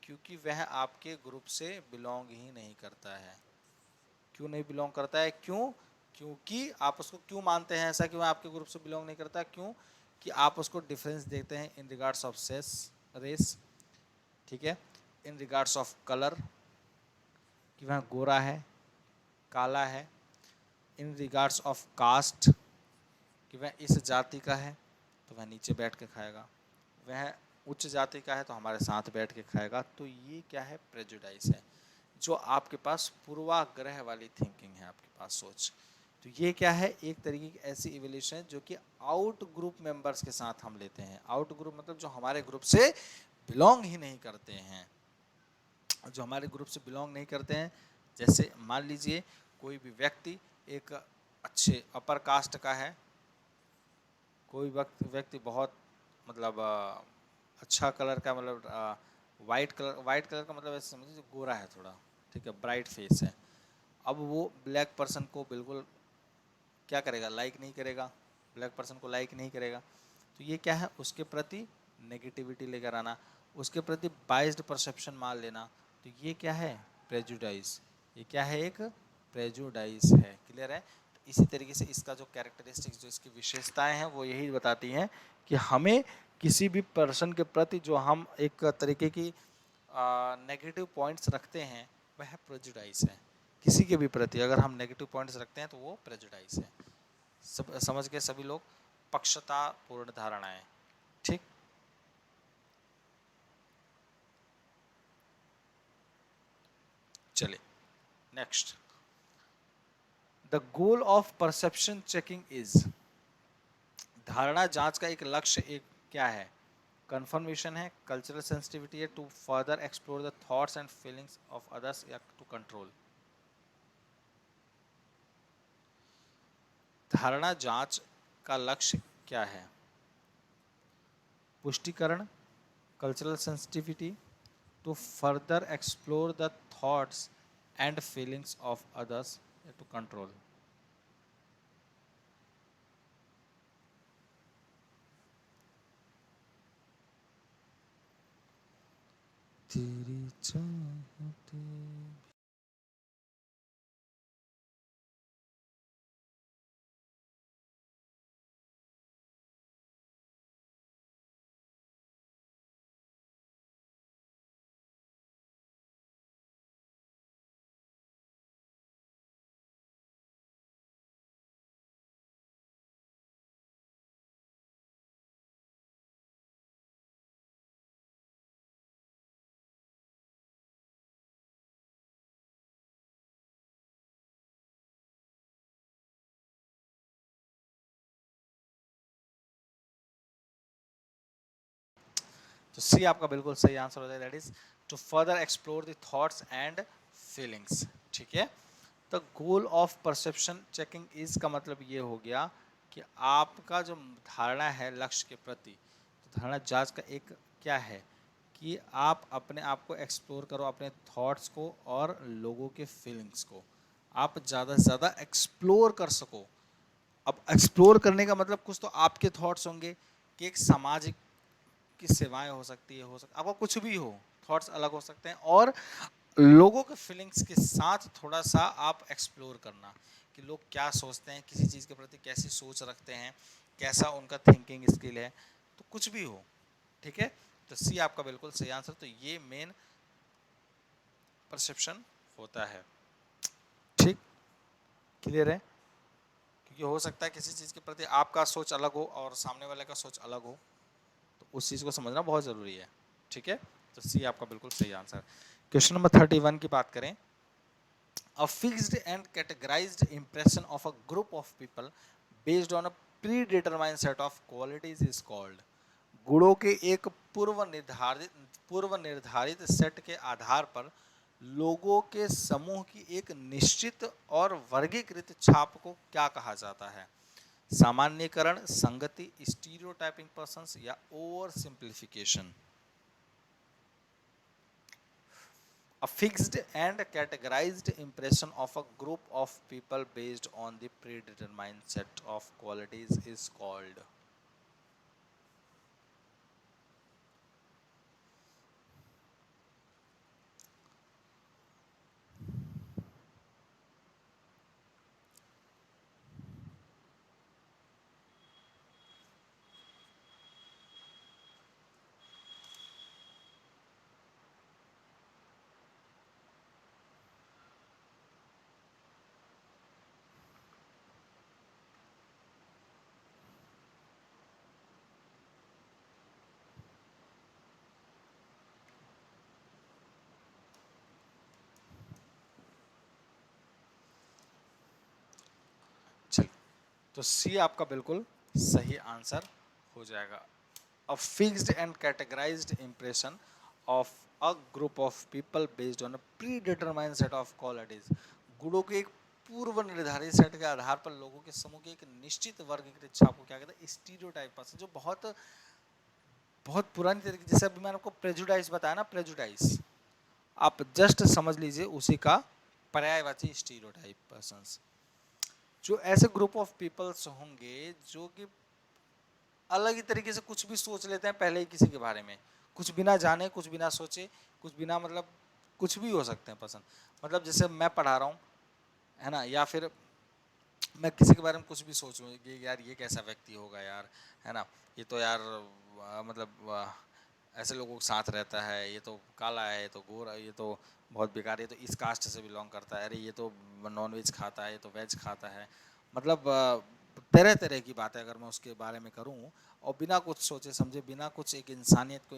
Speaker 1: क्योंकि वह आपके ग्रुप से बिलोंग ही नहीं करता है। क्यों नहीं बिलोंग करता है? क्यों? क्योंकि आप उसको क्यों मानते हैं ऐसा कि वह आपके ग्रुप से बिलोंग नहीं करता? क्यों? कि आप उसको डिफरेंस देखते हैं इन रिगार्ड्स ऑफ रेस, ठीक है, इन रिगार्ड्स ऑफ कलर, कि वह गोरा है, काला है, इन रिगार्ड्स ऑफ कास्ट, कि वह इस जाति का है तो वह नीचे बैठ के खाएगा, वह उच्च जाति का है तो हमारे साथ बैठ के खाएगा। तो ये क्या है? प्रेजुडाइस है, जो आपके पास पूर्वाग्रह वाली थिंकिंग है, आपके पास सोच। तो ये क्या है? एक तरीके की ऐसी इवोल्यूशन है जो कि आउट ग्रुप मेंबर्स के साथ हम लेते हैं। आउट ग्रुप मतलब जो हमारे ग्रुप से बिलोंग ही नहीं करते हैं, जो हमारे ग्रुप से बिलोंग नहीं करते हैं। जैसे मान लीजिए कोई भी व्यक्ति एक अच्छे अपर कास्ट का है, कोई व्यक्ति बहुत मतलब अच्छा कलर का, मतलब वाइट कलर का मतलब ऐसे समझिए गोरा है थोड़ा, ठीक है, ब्राइट फेस है। अब वो ब्लैक पर्सन को बिल्कुल क्या करेगा, लाइक नहीं करेगा, ब्लैक पर्सन को लाइक नहीं करेगा। तो ये क्या है, उसके प्रति नेगेटिविटी लेकर आना, उसके प्रति बाइज्ड परसेप्शन मान लेना। तो ये क्या है, प्रेजुडाइज। ये क्या है, एक प्रेजुडाइज है। क्लियर है। तो इसी तरीके से इसका जो कैरेक्टरिस्टिक्स, जो इसकी विशेषताएं हैं, वो यही बताती हैं कि हमें किसी भी पर्सन के प्रति जो हम एक तरीके की नेगेटिव पॉइंट्स रखते हैं, वह प्रेजुडाइज है। किसी के भी प्रति अगर हम नेगेटिव पॉइंट्स रखते हैं तो वो प्रेजुडाइज है। समझ गए सभी लोग, पक्षता पूर्ण धारणाएं। ठीक, चलिए next. The goal of perception checking is, धारणा जांच का एक लक्ष्य एक क्या है, कंफर्मेशन है, कल्चरल सेंसिटिविटी है, to further explore the thoughts and feelings of others, या टू कंट्रोल। धारणा जांच का लक्ष्य क्या है, पुष्टिकरण, cultural sensitivity, to further explore the thoughts and feelings of others, या टू कंट्रोल। तेरी चाहते। तो सी आपका बिल्कुल सही आंसर हो जाएगा, that is to further explore the thoughts and feelings. ठीक है। The goal of perception checking is का मतलब ये हो गया कि आपका जो धारणा है लक्ष्य के प्रति, तो धारणा जांच का एक क्या है कि आप अपने आप को एक्सप्लोर करो, अपने थॉट्स को और लोगों के फीलिंग्स को आप ज़्यादा से ज़्यादा एक्सप्लोर कर सको। अब एक्सप्लोर करने का मतलब कुछ तो आपके थॉट्स होंगे कि एक सामाजिक की सेवाएं हो सकती है, आपको कुछ भी हो, थॉट्स अलग हो सकते हैं, और लोगों के फीलिंग्स के साथ थोड़ा सा आप एक्सप्लोर करना कि लोग क्या सोचते हैं, किसी चीज़ के प्रति कैसी सोच रखते हैं, कैसा उनका थिंकिंग स्किल है, तो कुछ भी हो। ठीक है। तो सी आपका बिल्कुल सही आंसर। तो ये मेन परसेप्शन होता है। ठीक, क्लियर है। क्योंकि हो सकता है किसी चीज़ के प्रति आपका सोच अलग हो और सामने वाले का सोच अलग हो, तो उस चीज़ को समझना बहुत ज़रूरी है। ठीक है। तो सी आपका बिल्कुल सही आंसर। क्वेश्चन नंबर 31 की बात करें। A fixed and categorized impression of a group of people based on a predetermined set of qualities is called, गुणों के एक पूर्व निर्धारित सेट के आधार पर लोगों के समूह की एक निश्चित और वर्गीकृत छाप को क्या कहा जाता है, सामान्यकरण, संगति, स्टीरियोटाइपिंग पर्सन्स, या over simplification. A fixed and categorized impression of a group of people based on the predetermined set of qualities is called. चलिए, तो सी आपका बिल्कुल सही आंसर हो जाएगा। A fixed and categorized impression of a group of people based on a predetermined set of qualities, गुणों के एक पूर्व निर्धारित सेट के आधार पर लोगों के समूह के एक निश्चित वर्गीकृत छाप को क्या कहते हैं, स्टीरियोटाइप पर्सन, जो बहुत बहुत पुरानी तरीके, जैसे अभी मैंने आपको प्रेजुडाइज बताया ना, प्रेजुडाइज आप जस्ट समझ लीजिए उसी का पर्यायवाची स्टीरियोटाइप पर्संस। जो ऐसे ग्रुप ऑफ पीपल्स होंगे जो कि अलग ही तरीके से कुछ भी सोच लेते हैं पहले ही किसी के बारे में, कुछ बिना जाने, कुछ बिना सोचे, कुछ बिना मतलब कुछ भी हो सकते हैं पसंद। मतलब जैसे मैं पढ़ा रहा हूँ, है ना, या फिर मैं किसी के बारे में कुछ भी सोचूं कि यार ये कैसा व्यक्ति होगा यार, है ना, ये तो यार ऐसे लोगों के साथ रहता है, ये तो काला है, ये तो गोरा, ये तो बहुत बेकार, ये तो इस कास्ट से बिलोंग करता है, अरे ये तो नॉन वेज खाता है, ये तो वेज खाता है, मतलब तरह तरह की बातें अगर मैं उसके बारे में करूं और बिना कुछ सोचे समझे, बिना कुछ एक इंसानियत को,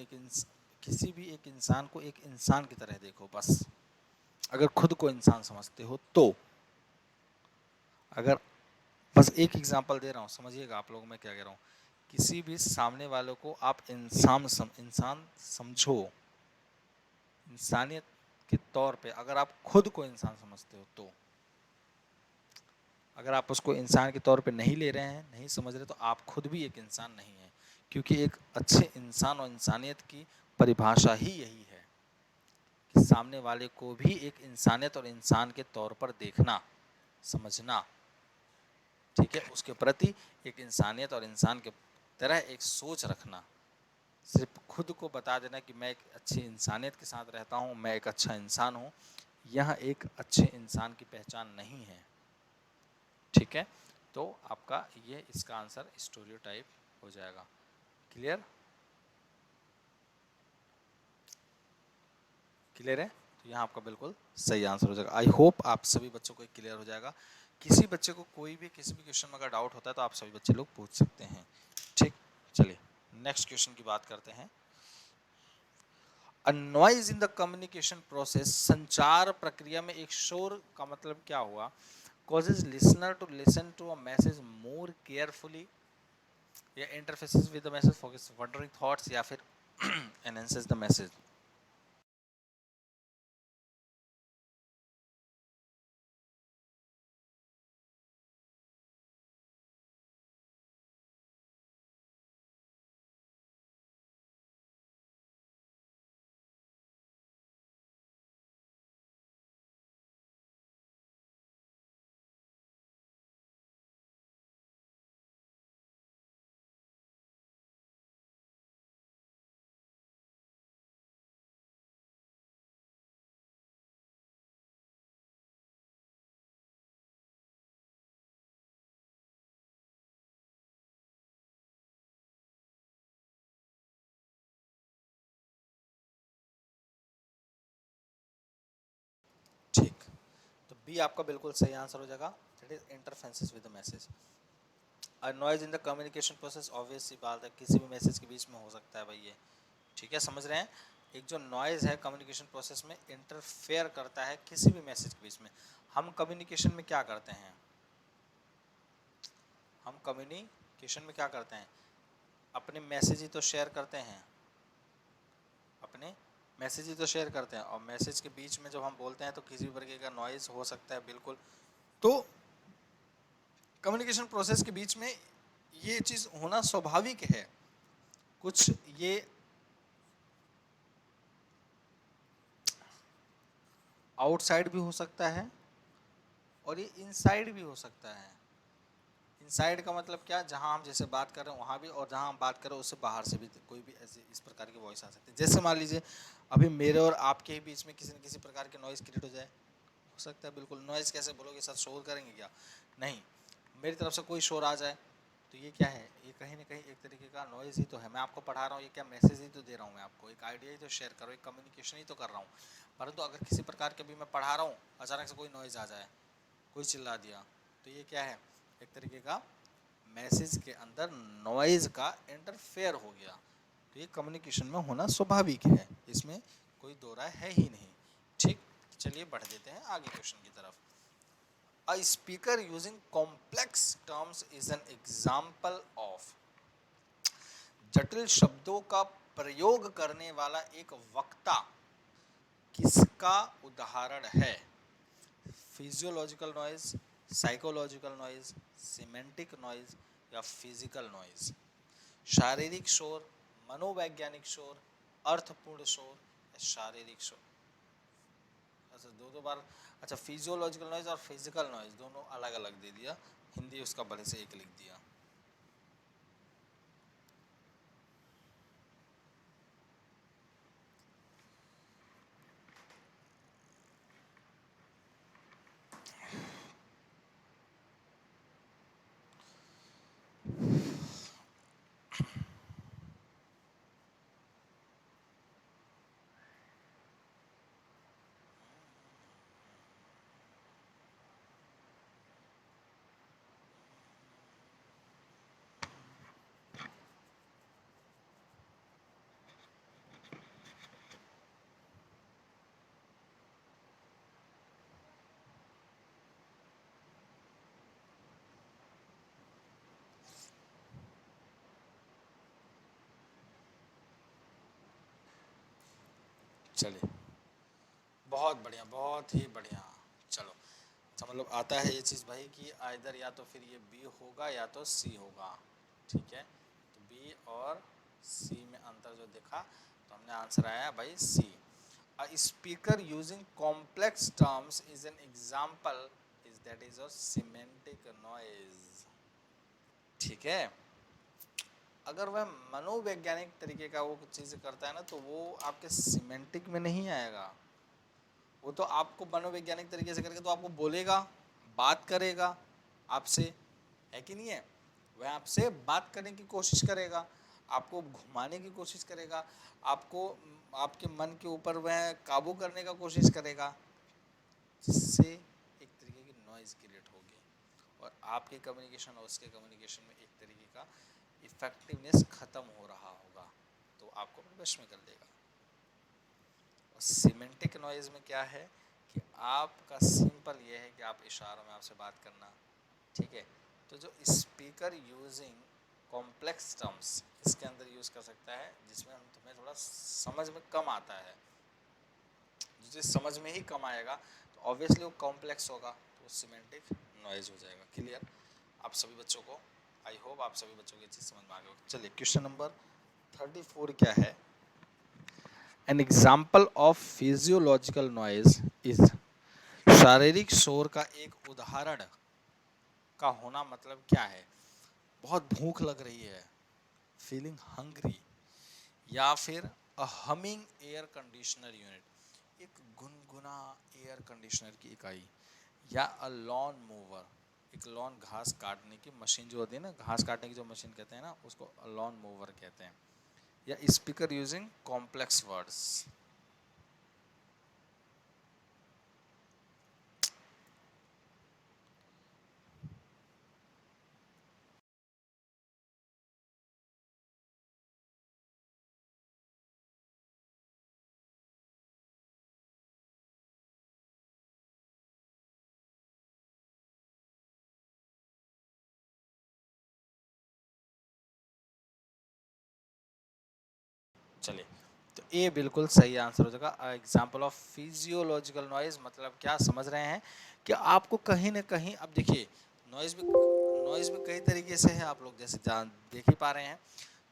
Speaker 1: किसी भी एक इंसान को एक इंसान की तरह देखो बस, अगर खुद को इंसान समझते हो तो। अगर बस एक एग्जांपल दे रहा हूँ, समझिएगा आप लोग मैं क्या कह रहा हूँ, किसी भी सामने वालों को आप इंसान समझो, इंसानियत के तौर पे, अगर आप खुद को इंसान समझते हो तो। अगर आप उसको इंसान के तौर पे नहीं ले रहे हैं, नहीं समझ रहे, तो आप खुद भी एक इंसान नहीं है, क्योंकि एक अच्छे इंसान और इंसानियत की परिभाषा ही यही है कि सामने वाले को भी एक इंसानियत और इंसान के तौर पर देखना, समझना, ठीक है, उसके प्रति एक इंसानियत और इंसान के तरह एक सोच रखना। सिर्फ खुद को बता देना कि मैं एक अच्छी इंसानियत के साथ रहता हूँ, मैं एक अच्छा इंसान हूँ, यह एक अच्छे इंसान की पहचान नहीं है, ठीक है। तो आपका ये इसका आंसर स्टीरियोटाइप हो जाएगा। क्लियर, क्लियर है, तो यहाँ आपका बिल्कुल सही आंसर हो जाएगा। आई होप आप सभी बच्चों को क्लियर हो जाएगा। किसी बच्चे को कोई भी किसी भी क्वेश्चन में अगर डाउट होता है तो आप सभी बच्चे लोग पूछ सकते हैं, ठीक। चलिए नेक्स्ट क्वेश्चन की बात करते हैं। A noise in the communication process, संचार प्रक्रिया में एक शोर का मतलब क्या हुआ, causes listener to listen to a message more carefully, या interfaces with the message, focus wondering thoughts, या फिर enhances the message। ठीक, तो बी आपका बिल्कुल सही आंसर हो जाएगा, that is interferences with the message. A noise in the communication process, obvious सी बात है, किसी भी मैसेज के बीच में हो सकता है भाई ये, ठीक है, समझ रहे हैं। एक जो नॉइज है कम्युनिकेशन प्रोसेस में इंटरफेयर करता है किसी भी मैसेज के बीच में। हम कम्युनिकेशन में क्या करते हैं, हम कम्युनिकेशन में क्या करते हैं, अपने मैसेज ही तो शेयर करते हैं, अपने मैसेज ही तो शेयर करते हैं, और मैसेज के बीच में जब हम बोलते हैं तो किसी भी प्रकार का नॉइज हो सकता है, बिल्कुल। तो कम्युनिकेशन प्रोसेस के बीच में ये चीज़ होना स्वाभाविक है। कुछ ये आउटसाइड भी हो सकता है और ये इनसाइड भी हो सकता है। इनसाइड का मतलब क्या, जहां हम जैसे बात कर रहे हैं वहां भी, और जहां हम बात कर रहे हैं उससे बाहर से भी कोई भी ऐसे इस प्रकार की वॉइस आ सकती है। जैसे मान लीजिए अभी मेरे और आपके ही बीच में किसी न किसी प्रकार की नॉइज़ क्रिएट हो जाए, हो सकता है, बिल्कुल। नॉइज़ कैसे बोलोगे सर, शोर करेंगे क्या, नहीं, मेरी तरफ से कोई शोर आ जाए तो ये क्या है, ये कहीं ना कहीं एक तरीके का नॉइज़ ही तो है। मैं आपको पढ़ा रहा हूँ, ये क्या मैसेज ही तो दे रहा हूँ, मैं आपको एक आइडिया ही तो शेयर कर रहा हूँ, एक कम्युनिकेशन ही तो कर रहा हूँ। परंतु अगर किसी प्रकार के भी मैं पढ़ा रहा हूँ, अचानक से कोई नॉइज़ आ जाए, कोई चिल्ला दिया, तो ये क्या है, एक तरीके का मैसेज के अंदर नॉइज़ का इंटरफेयर हो गया। तो ये कम्युनिकेशन में होना स्वाभाविक है, इसमें कोई दो राय है ही नहीं, ठीक। चलिए बढ़ देते हैं आगे क्वेश्चन की तरफ। अ speaker using complex terms is an example of, जटिल शब्दों का प्रयोग करने वाला एक वक्ता किसका उदाहरण है। Physiological noise, psychological noise, semantic noise या फिजिकल नॉइज। शारीरिक शोर, मनोवैज्ञानिक शोर, अर्थपूर्ण शोर या शारीरिक शोर। अच्छा दो दो बार, अच्छा फिजियोलॉजिकल नॉइज और फिजिकल नॉइज दोनों अलग अलग दे दिया, हिंदी उसका भले से एक लिख दिया। चलिए बहुत बढ़िया, बहुत ही बढ़िया। चलो अच्छा मतलब आता है ये चीज़ भाई कि आइदर या तो फिर ये बी होगा या तो सी होगा, ठीक है। तो बी और सी में अंतर जो देखा तो हमने आंसर आया भाई C. A speaker using complex terms is an example is that is a semantic noise, ठीक है। अगर वह मनोवैज्ञानिक तरीके का वो चीज़ करता है ना तो वो आपके सिमेंटिक में नहीं आएगा। वो तो आपको मनोवैज्ञानिक तरीके से करके तो आपको बोलेगा, बात करेगा आपसे, है कि नहीं है। वह आपसे बात करने की कोशिश करेगा, आपको घुमाने की कोशिश करेगा, आपको आपके मन के ऊपर वह काबू करने का कोशिश करेगा, जिससे एक तरीके की नॉइज़ क्रिएट होगी और आपके कम्युनिकेशन और उसके कम्युनिकेशन में एक तरीके का इफेक्टिवनेस ख़त्म हो रहा होगा, तो आपको अपने वश में कर देगा। और सिमेंटिक नॉइज़ में क्या है कि आपका सिंपल ये है कि आप इशारों में आपसे बात करना, ठीक है। तो जो स्पीकर यूजिंग कॉम्प्लेक्स टर्म्स इसके अंदर यूज़ कर सकता है जिसमें हम तुम्हें थोड़ा समझ में कम आता है, जिसे समझ में ही कम आएगा तो ऑब्वियसली वो कॉम्प्लेक्स होगा, तो सिमेंटिक नॉइज हो जाएगा। क्लियर आप सभी बच्चों को, आई होप आप सभी बच्चों को ये चीज़ समझ में आ गई होगी। चलिए क्वेश्चन नंबर 34 क्या है। N example of physiological noise is, शारीरिक शोर का एक उदाहरण का होना मतलब क्या है। बहुत भूख लग रही है, फीलिंग हंग्री, या फिर अ हमिंग एयर कंडीशनर यूनिट, एक गुनगुना एयर कंडीशनर की इकाई, या अ लॉन मूवर, एक लॉन घास काटने की मशीन जो होती है ना, घास काटने की जो मशीन कहते हैं ना उसको लॉन मूवर कहते हैं, या स्पीकर यूजिंग कॉम्प्लेक्स वर्ड्स। चलिए तो ए बिल्कुल सही आंसर हो जाएगा। एग्जाम्पल ऑफ फिजियोलॉजिकल नॉइज मतलब क्या समझ रहे हैं कि आपको कहीं ना कहीं, अब देखिए नॉइज भी कई तरीके से है, आप लोग जैसे जान देख ही पा रहे हैं।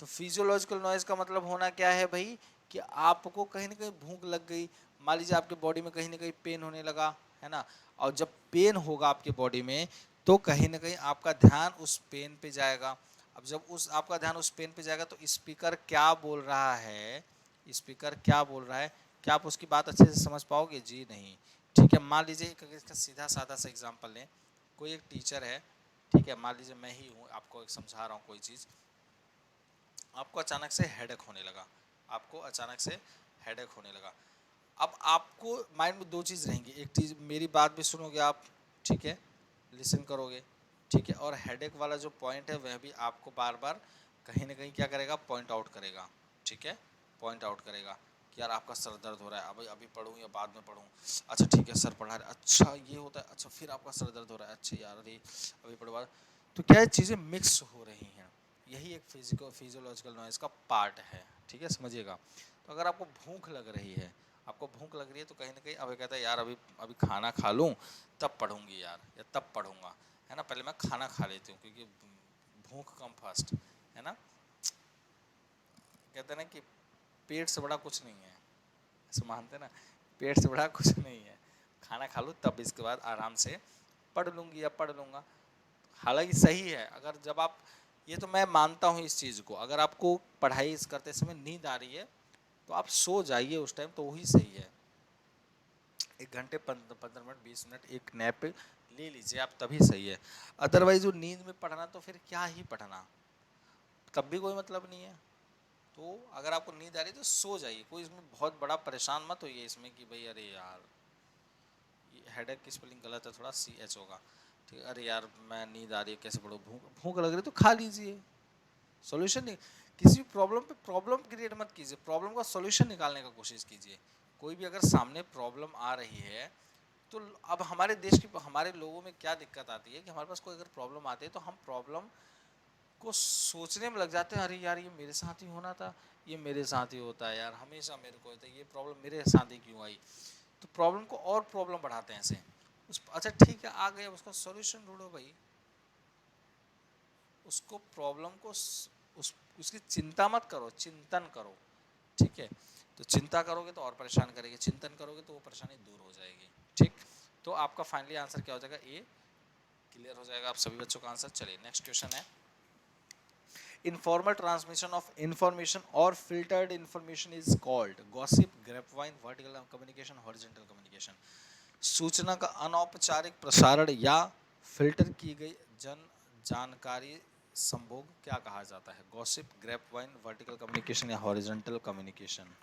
Speaker 1: तो फिजियोलॉजिकल नॉइज का मतलब होना क्या है भाई कि आपको कहीं ना कहीं भूख लग गई, मान लीजिए आपके बॉडी में कहीं ना कहीं पेन होने लगा, है ना। और जब पेन होगा आपके बॉडी में तो कहीं ना कहीं आपका ध्यान उस पेन पे जाएगा। अब जब उस आपका ध्यान उस पेन पे जाएगा तो स्पीकर क्या बोल रहा है, स्पीकर क्या बोल रहा है, क्या आप उसकी बात अच्छे से समझ पाओगे, जी नहीं। ठीक है, मान लीजिए इसका सीधा साधा सा एग्जांपल लें। कोई एक टीचर है, ठीक है, मान लीजिए मैं ही हूँ, आपको एक समझा रहा हूँ कोई चीज़। आपको अचानक से हेडेक होने लगा, आपको अचानक से हेडेक होने लगा। अब आपको माइंड में दो चीज़ रहेंगी, एक चीज़ मेरी बात भी सुनोगे आप, ठीक है, लिसन करोगे, ठीक है, और हेडेक वाला जो पॉइंट है वह भी आपको बार बार कहीं ना कहीं क्या करेगा, पॉइंट आउट करेगा, ठीक है, पॉइंट आउट करेगा कि यार आपका सर दर्द हो रहा है, अभी अभी पढ़ूँ या बाद में पढ़ूँ, अच्छा ठीक है सर पढ़ा रहे, अच्छा ये होता है, अच्छा फिर आपका सर दर्द हो रहा है, अच्छा यार अरे अभी पढ़वा। तो क्या चीज़ें मिक्स हो रही हैं, यही एक फिजियोलॉजिकल नॉइज़ का पार्ट है, ठीक है, समझिएगा। तो अगर आपको भूख लग रही है आपको भूख लग रही है तो कहीं ना कहीं अब कहता है यार अभी अभी खाना खा लूँ तब पढ़ूंगी यार, या तब पढ़ूंगा, है ना, पहले मैं खाना खा लेती हूँ क्योंकि भूख कम फर्स्ट, है ना। कहते हैं ना कि पेट से बड़ा कुछ नहीं है, ऐसे मानते हैं ना, पेट से बड़ा कुछ नहीं है, खाना खा लूँ तब इसके बाद आराम से पढ़ लूँगी या पढ़ लूँगा। हालांकि सही है, अगर जब आप, ये तो मैं मानता हूँ इस चीज़ को, अगर आपको पढ़ाई करते समय नींद आ रही है तो आप सो जाइए उस टाइम, तो वही सही है। 1 घंटे 15 मिनट 20 मिनट एक नैप ले लीजिए आप, तभी सही है। अदरवाइज वो नींद में पढ़ना तो फिर क्या ही पढ़ना, तब भी कोई मतलब नहीं है। तो अगर आपको नींद आ रही है तो सो जाइए, कोई इसमें बहुत बड़ा परेशान मत होइए इसमें कि भाई अरे यार ये हेडेक की स्पेलिंग गलत है, थोड़ा CH होगा, ठीक है, अरे यार मैं नींद आ रही है कैसे पढ़ूँ, भूख भूख लग रही है तो खा लीजिए। सॉल्यूशन नहीं, किसी भी प्रॉब्लम पे प्रॉब्लम क्रिएट मत कीजिए, प्रॉब्लम का सॉल्यूशन निकालने का कोशिश कीजिए। कोई भी अगर सामने प्रॉब्लम आ रही है तो अब हमारे देश की, हमारे लोगों में क्या दिक्कत आती है कि हमारे पास कोई अगर प्रॉब्लम आती है तो हम प्रॉब्लम को सोचने में लग जाते हैं, अरे यार ये मेरे साथ ही होना था, ये मेरे साथ ही होता है यार, हमेशा मेरे को होता है, ये प्रॉब्लम मेरे साथ ही क्यों आई। तो प्रॉब्लम को और प्रॉब्लम बढ़ाते हैं ऐसे। अच्छा ठीक है, आ गया, उसका सॉल्यूशन ढूंढो भाई, उसको प्रॉब्लम को उसकी चिंता मत करो, चिंतन करो, ठीक है। तो चिंता करोगे तो और परेशान करेगी, चिंतन करोगे तो वो परेशानी दूर हो जाएगी, ठीक। तो आपका फाइनली आंसर क्या हो जाएगा, ए क्लियर हो जाएगा आप सभी बच्चों का आंसर। चलिए नेक्स्ट क्वेश्चन है, informal transmission of information or filtered information is called gossip, grapevine, vertical communication, horizontal communication। सूचना का अनौपचारिक प्रसारण या फिल्टर की गई जन जानकारी संभोग क्या कहा जाता है, गॉसिप, ग्रेपवाइन, वर्टिकल कम्युनिकेशन या हॉरिजॉन्टल कम्युनिकेशन।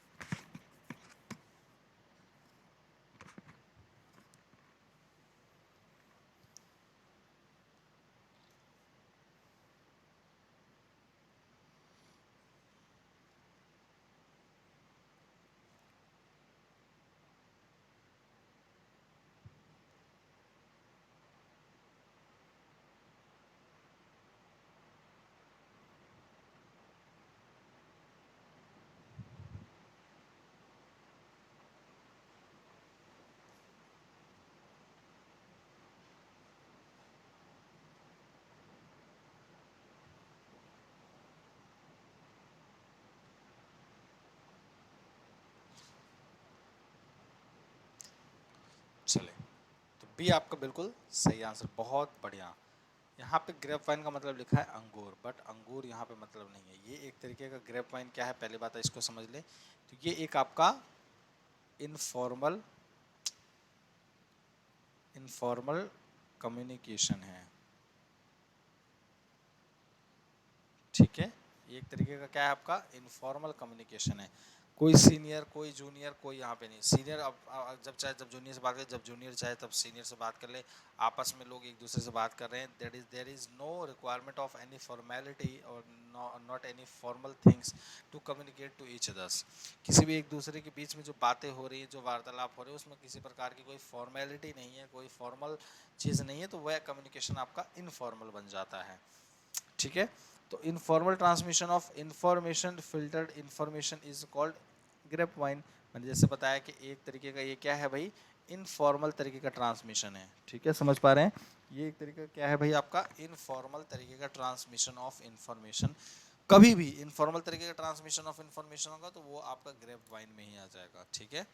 Speaker 1: चले, तो बी आपका बिल्कुल सही आंसर, बहुत बढ़िया। यहाँ पे ग्रेप वाइन का मतलब लिखा है अंगूर, बट अंगूर यहाँ पे मतलब नहीं है, ये एक तरीके का ग्रेप वाइन क्या है पहले बात है इसको समझ ले। तो ये एक आपका इनफॉर्मल इनफॉर्मल कम्युनिकेशन है, ठीक है। एक तरीके का क्या है आपका इनफॉर्मल कम्युनिकेशन है, कोई सीनियर कोई जूनियर कोई यहाँ पे नहीं, सीनियर अब जब चाहे जब जूनियर से बात करे, जब जूनियर चाहे तब सीनियर से बात कर ले, आपस में लोग एक दूसरे से बात कर रहे हैं, there is no requirement of any formality और not any formal things to communicate to each others. किसी भी एक दूसरे के बीच में जो बातें हो रही है, जो वार्तालाप हो रही है, उसमें किसी प्रकार की कोई फॉर्मेलिटी नहीं है, कोई फॉर्मल चीज़ नहीं है, तो वह कम्युनिकेशन आपका इनफॉर्मल बन जाता है, ठीक है। तो informal transmission of information, filtered information is called grapevine. मैंने जैसे बताया कि एक तरीके का ये क्या है भाई, इनफॉर्मल तरीके का ट्रांसमिशन है, ठीक है, समझ पा रहे हैं। ये एक तरीका क्या है भाई आपका इनफॉर्मल तरीके का ट्रांसमिशन ऑफ इंफॉर्मेशन। कभी भी इनफॉर्मल तरीके का ट्रांसमिशन ऑफ इंफॉर्मेशन होगा तो वो आपका ग्रेप वाइन में ही आ जाएगा, ठीक है।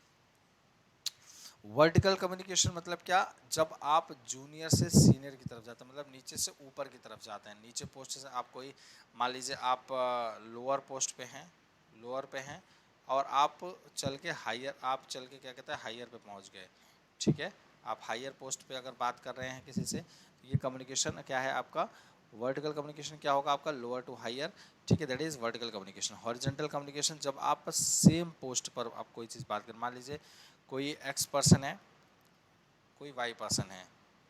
Speaker 1: वर्टिकल कम्युनिकेशन मतलब क्या, जब आप जूनियर से सीनियर की तरफ जाते हैं, मतलब नीचे से ऊपर की तरफ जाते हैं, नीचे पोस्ट से आप कोई, मान लीजिए आप लोअर पोस्ट पे हैं, लोअर पे हैं, और आप चल के हायर, आप चल के क्या कहते हैं हायर पे पहुंच गए, ठीक है। आप हायर पोस्ट पे अगर बात कर रहे हैं किसी से, तो ये कम्युनिकेशन क्या है आपका वर्टिकल कम्युनिकेशन, क्या होगा आपका लोअर टू हायर, ठीक है, that is vertical communication. Horizontal communication जब आप सेम पोस्ट पर आप कोई चीज़ बात करें, मान लीजिए कोई एक्स पर्सन है, कोई वाई पर्सन है,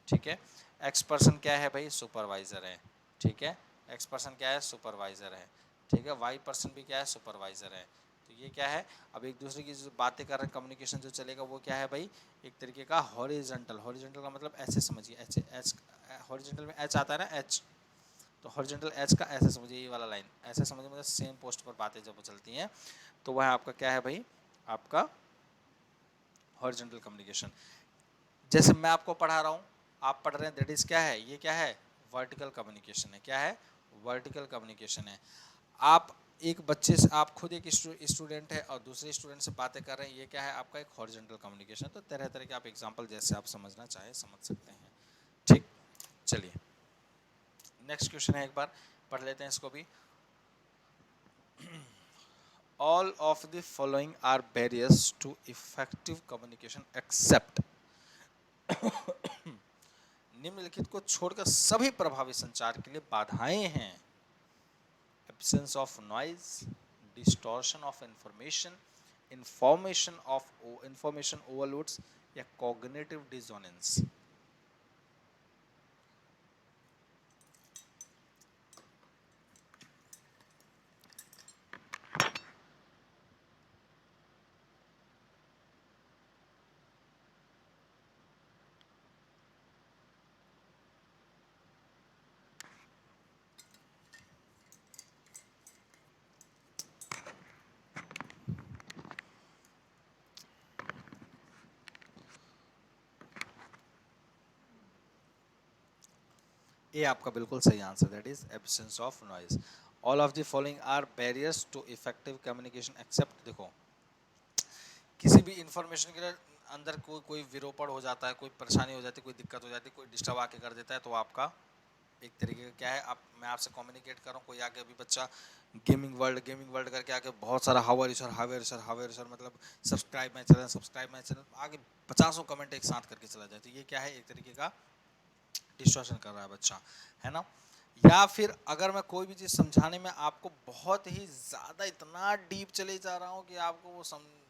Speaker 1: ठीक है। एक्स पर्सन क्या है भाई सुपरवाइज़र है, ठीक है, एक्स पर्सन क्या है सुपरवाइज़र है, ठीक है, वाई पर्सन भी क्या है सुपरवाइज़र है। तो ये क्या है, अब एक दूसरे की जो बातें कर रहे हैं, कम्युनिकेशन जो चलेगा वो क्या है भाई एक तरीके का हॉरिजॉन्टल। हॉरिजॉन्टल का मतलब ऐसे समझिए, एच एच हॉरिजॉन्टल में एच आता है ना, एच, तो हॉरिजॉन्टल एच का ऐसे समझिए, ये वाला लाइन ऐसे समझिए, मतलब सेम पोस्ट पर बातें जब चलती हैं तो वह आपका क्या है भाई आपका हॉरिजॉन्टल कम्युनिकेशन। जैसे मैं आपको पढ़ा रहा हूँ, आप पढ़ रहे हैं, दैट इज क्या है, ये क्या है, वर्टिकल कम्युनिकेशन है। क्या है, वर्टिकल कम्युनिकेशन है। आप एक बच्चे से, आप खुद एक स्टूडेंट है और दूसरे स्टूडेंट से बातें कर रहे हैं, ये क्या है, आपका एक हॉरिजॉन्टल कम्युनिकेशन। तो तरह तरह के आप एग्जांपल जैसे आप समझना चाहें समझ सकते हैं। ठीक, चलिए नेक्स्ट क्वेश्चन है, एक बार पढ़ लेते हैं इसको भी। All of the following are barriers to effective communication except निम्नलिखित को छोड़कर सभी प्रभावी संचार के लिए बाधाएं हैं। Absence of noise, distortion of information, information overloads या कॉग्निटिव डिसोनेंस। ये आपका बिल्कुल सही answer, that is absence of noise. All of the following are barriers to effective communication except, देखो किसी भी इंफॉर्मेशन के लिए अंदर कोई विरूपण हो जाता है, कोई परेशानी हो जाती है, कोई दिक्कत हो जाती है, कोई डिस्टर्ब आके कर देता है, तो आपका एक तरीके का क्या है, आप, मैं आपसे कम्युनिकेट कर रहा हूँ, कोई आके अभी बच्चा गेमिंग वर्ल्ड करके आके बहुत सारा how are you sir, how are you sir, how are you sir, मतलब subscribe my channel, subscribe my channel, आगे 50 कमेंट एक साथ करके चला जाए, तो ये क्या है, एक तरीके का डिस्टॉर्शन कर रहा है बच्चा, है ना। या फिर अगर मैं कोई भी चीज़ समझाने में आपको बहुत ही ज़्यादा इतना डीप चले जा रहा हूँ कि आपको वो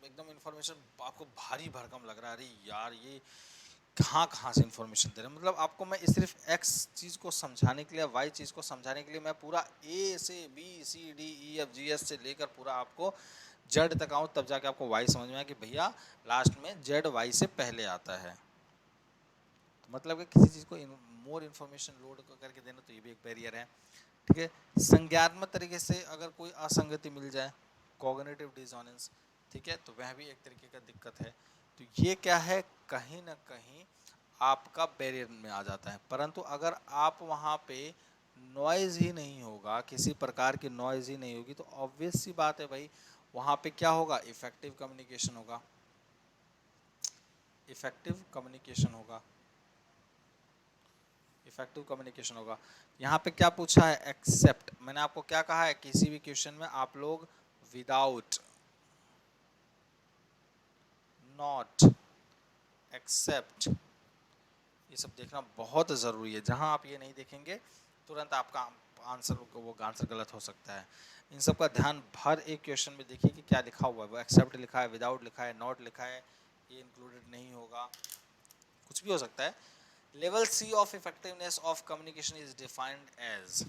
Speaker 1: एकदम इन्फॉर्मेशन आपको भारी भरकम लग रहा है, अरे यार ये कहाँ कहाँ से इन्फॉर्मेशन दे रहे हैं, मतलब आपको मैं सिर्फ एक्स चीज़ को समझाने के लिए, वाई चीज़ को समझाने के लिए मैं पूरा ए से B C D E F G S से लेकर पूरा आपको जेड तक आऊँ, तब जाके आपको वाई समझ में आया कि भैया लास्ट में जेड वाई से पहले आता है। तो मतलब कि किसी चीज़ को मोर इन्फॉर्मेशन लोड करके देना, तो ये भी एक बैरियर है। ठीक है, संज्ञात्मक तरीके से अगर कोई असंगति मिल जाए, कॉग्निटिव डिसोनेंस, ठीक है, तो वह भी एक तरीके का दिक्कत है। तो ये क्या है, कहीं ना कहीं आपका बैरियर में आ जाता है। परंतु अगर आप वहाँ पे नॉइज ही नहीं होगा, किसी प्रकार की नॉइज ही नहीं होगी, तो ऑब्वियस सी बात है भाई, वहाँ पे क्या होगा, इफेक्टिव कम्युनिकेशन होगा, इफेक्टिव कम्युनिकेशन होगा, इफेक्टिव कम्युनिकेशन होगा। यहाँ पे क्या पूछा है, एक्सेप्ट, मैंने आपको क्या कहा है, किसी भी क्वेश्चन में आप लोग विदाउट, नॉट, एक्सेप्ट, ये सब देखना बहुत ज़रूरी है। जहाँ आप ये नहीं देखेंगे तुरंत आपका आंसर गलत हो सकता है। इन सब का ध्यान हर एक क्वेश्चन में देखिए कि क्या लिखा हुआ है, वो एक्सेप्ट लिखा है, विदाउट लिखा है, नॉट लिखा है, ये इंक्लूडेड नहीं होगा, कुछ भी हो सकता है। Level C of effectiveness of communication is defined as,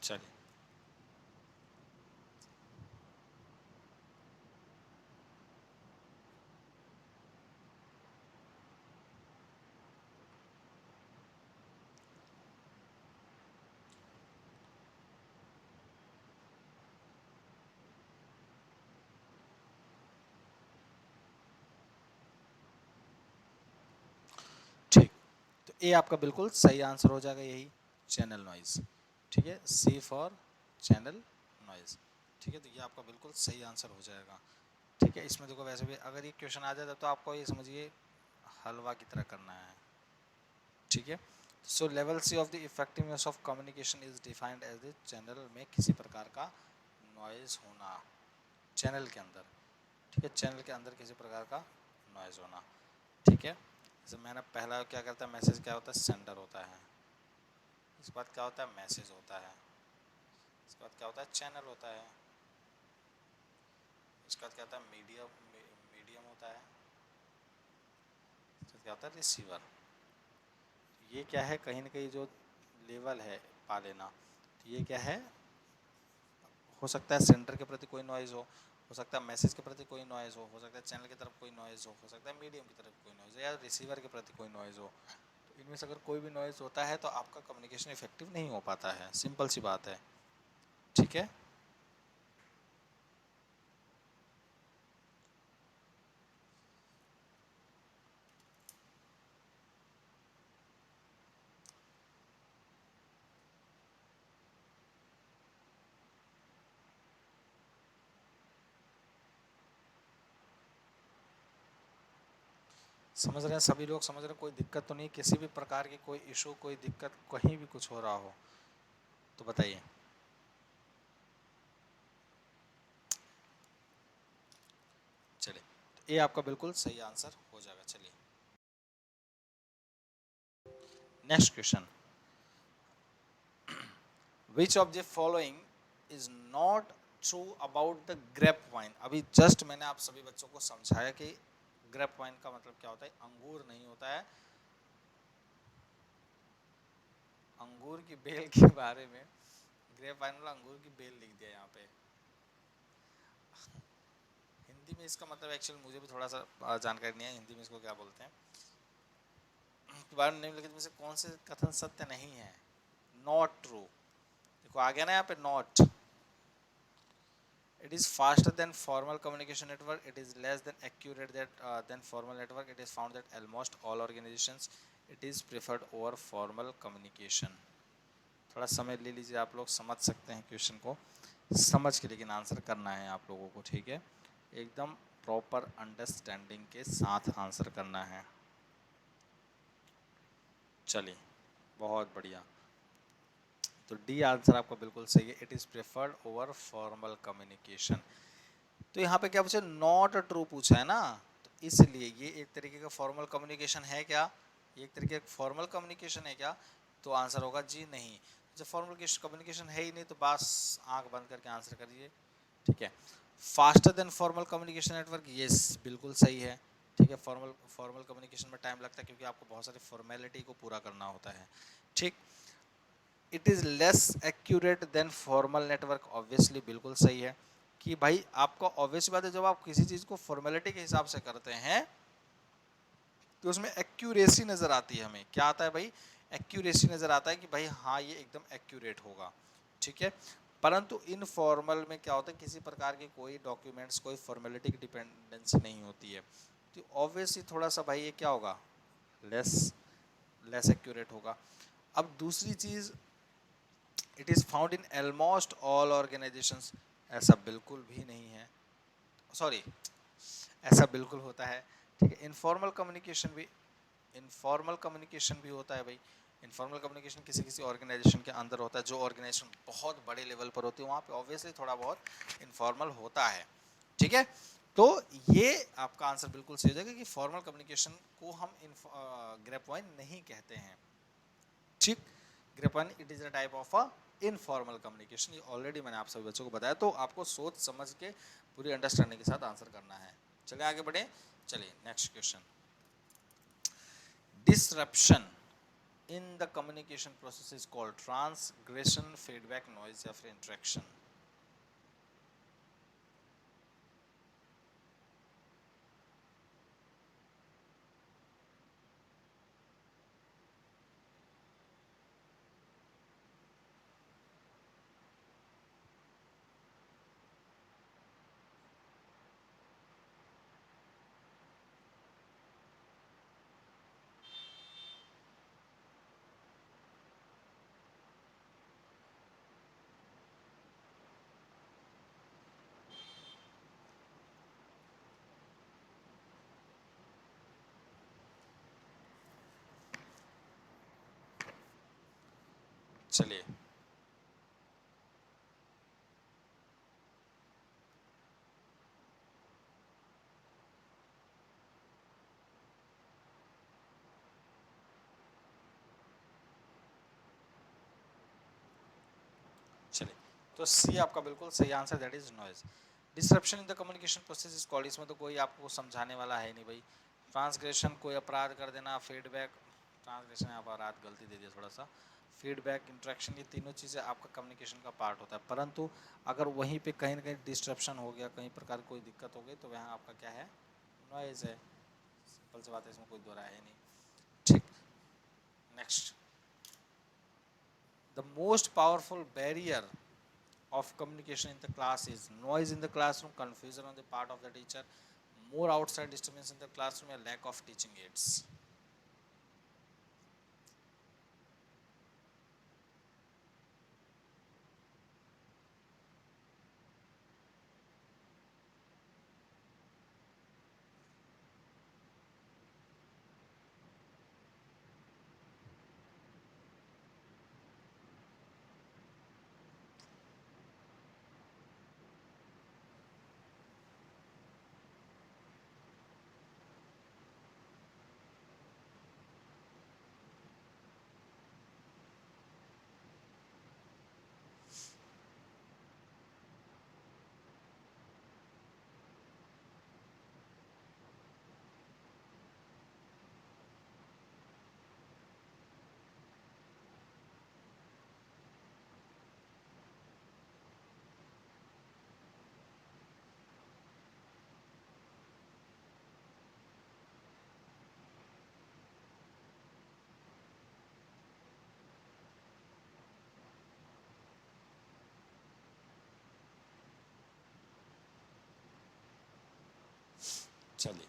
Speaker 1: चलिए ठीक, तो ए आपका बिल्कुल सही आंसर हो जाएगा, यही चैनल नॉइज। ठीक है, सी फॉर चैनल नॉइज। ठीक है, तो ये आपका बिल्कुल सही आंसर हो जाएगा। ठीक है, इसमें देखो वैसे भी अगर ये क्वेश्चन आ जाता तो आपको ये समझिए हलवा की तरह करना है। ठीक है, so level C of the effectiveness of communication is defined as the channel में किसी प्रकार का नॉइज होना, चैनल के अंदर। ठीक है, चैनल के अंदर किसी प्रकार का नॉइज होना। ठीक है। जैसे मैंने पहला क्या करता है, मैसेज क्या होता है, सेंडर होता है। इसके बाद क्या होता है, मैसेज होता है। इसके बाद क्या होता है, चैनल होता है। इसके बाद क्या होता है, मीडियम होता है। इसके बाद क्या होता है, रिसीवर। ये क्या है, कहीं ना कहीं जो लेवल है पा लेना, तो ये क्या है, हो सकता है सेंटर के प्रति कोई नॉइज़ हो सकता है मैसेज के प्रति कोई नॉइज़ हो सकता है चैनल की तरफ कोई नॉइज़ हो सकता है मीडियम की तरफ कोई नॉइज़ हो, या रिसीवर के प्रति कोई नॉइज़ हो। तो इनमें से अगर कोई भी नॉइज़ होता है तो आपका कम्युनिकेशन इफेक्टिव नहीं हो पाता है, सिंपल सी बात है। ठीक है। समझ रहे हैं सभी लोग, समझ रहे हैं, कोई दिक्कत तो नहीं, किसी भी प्रकार की कोई इशू, कोई दिक्कत, कहीं भी कुछ हो रहा हो तो बताइए। चलिए, तो ये आपका बिल्कुल सही आंसर हो जाएगा। चलिए next question, which of the following is not true about the grapevine. अभी जस्ट मैंने आप सभी बच्चों को समझाया कि ग्रेप वाइन का मतलब क्या होता है, अंगूर नहीं होता है, अंगूर की बेल के बारे में ग्रेप वाइन वाला अंगूर की बेल लिख दिया यहाँ पे। हिंदी में इसका मतलब एक्चुअल मुझे भी थोड़ा सा जानकारी नहीं है, हिंदी में इसको क्या बोलते हैं बारे में नहीं, लेकिन में से कौन से कथन सत्य नहीं है, नॉट ट्रू। देखो आ गया ना यहाँ पे not. It is faster than formal communication network. It is less than accurate than formal network. It is found that almost all organizations it is preferred over formal communication. थोड़ा समय ले लीजिए, आप लोग समझ सकते हैं क्वेश्चन को, समझ के लेकिन आंसर करना है आप लोगों को। ठीक है, एकदम प्रॉपर अंडरस्टैंडिंग के साथ आंसर करना है। चलिए बहुत बढ़िया, तो डी आंसर आपका बिल्कुल सही है, it is preferred over formal communication. तो यहाँ पे क्या पूछा, नॉट ट्रू पूछा है ना, तो इसलिए ये एक तरीके का फॉर्मल कम्युनिकेशन है क्या, ये एक तरीके का फॉर्मल कम्युनिकेशन है क्या, तो आंसर होगा जी नहीं। जब फॉर्मल कम्युनिकेशन है ही नहीं तो बस आंख बंद करके आंसर करिए। ठीक है, faster than formal communication network, yes बिल्कुल सही है। ठीक है, फॉर्मल फॉर्मल कम्युनिकेशन में टाइम लगता है क्योंकि आपको बहुत सारी फॉर्मेलिटी को पूरा करना होता है। ठीक, it is less accurate then formal network, obviously बिल्कुल सही है कि भाई आपको ऑब्वियस बात है, जब आप किसी चीज़ को फॉर्मेलिटी के हिसाब से करते हैं तो उसमें एक्यूरेसी नज़र आती है। हमें क्या आता है भाई, एक्यूरेसी नज़र आता है कि भाई हाँ ये एकदम एक्यूरेट होगा। ठीक है, परंतु इनफॉर्मल में क्या होता है, किसी प्रकार के कोई डॉक्यूमेंट्स, कोई फॉर्मेलिटी की डिपेंडेंसी नहीं होती है, तो ऑब्वियसली थोड़ा सा भाई ये क्या होगा, लेस लेस एक्यूरेट होगा। अब दूसरी चीज़, it is found in almost all organisations, ऐसा बिल्कुल भी नहीं है, सॉरी ऐसा बिल्कुल होता है। ठीक है, इनफॉर्मल कम्युनिकेशन भी, इनफॉर्मल कम्युनिकेशन भी होता है भाई। इनफॉर्मल कम्युनिकेशन किसी किसी ऑर्गेनाइजेशन के अंदर होता है, जो ऑर्गेनाइजेशन बहुत बड़े लेवल पर होती है वहाँ पे ऑब्वियसली थोड़ा बहुत इनफॉर्मल होता है। ठीक है, तो ये आपका आंसर बिल्कुल सही हो जाएगा कि फॉर्मल कम्युनिकेशन को हम ग्रेपवाइन नहीं कहते हैं। ठीक, grapevine it is a type of a informal communication, ये ऑलरेडी मैंने आप सभी बच्चों को बताया, तो आपको सोच समझ के पूरी अंडरस्टैंडिंग के साथ आंसर करना है। चलिए आगे बढ़े। चलिए next question, disruption in the communication process is called transgression, feedback, noise या फिर इंटरेक्शन। चलिए तो सी आपका बिल्कुल सही answer, that is noise. Disruption in the communication process is called, इसमें तो कोई आपको समझाने वाला है नहीं भाई। ट्रांसग्रेशन, कोई अपराध कर देना, फीडबैक, ट्रांसग्रेशन यहाँ पर अपराध गलती दे दिया थोड़ा सा, फीडबैक, इंट्रैक्शन, ये तीनों चीज़ें आपका कम्युनिकेशन का पार्ट होता है। परंतु अगर वहीं पे कहीं ना कहीं डिस्ट्रप्शन हो गया, कहीं प्रकार कोई दिक्कत हो गई, तो वहाँ आपका क्या है, नॉइज है। सिंपल सी बात है, इसमें कोई दो राय है नहीं। ठीक, next. The most powerful barrier of communication in the class is noise in the classroom, confusion on the part of the teacher, more outside disturbance in the classroom, a lack of teaching aids. चलिए,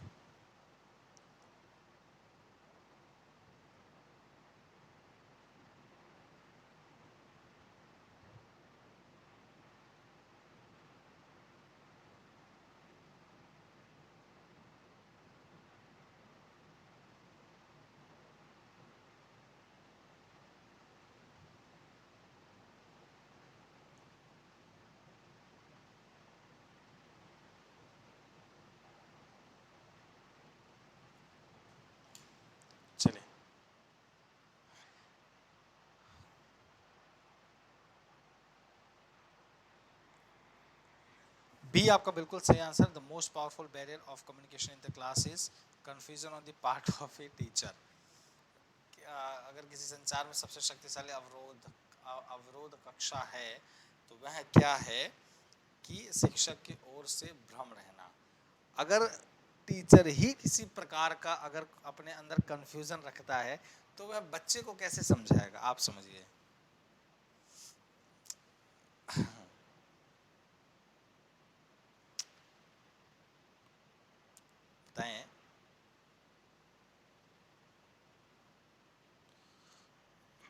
Speaker 1: चलिए, बी आपका बिल्कुल सही answer. The most powerful barrier of communication in the class is confusion on the part of a teacher. अगर किसी संचार में सबसे शक्तिशाली अवरोध अवरोध कक्षा है, तो वह क्या है कि शिक्षक की ओर से भ्रम रहना। अगर टीचर ही किसी प्रकार का अगर अपने अंदर कंफ्यूजन रखता है, तो वह बच्चे को कैसे समझाएगा, आप समझिए। बताएं।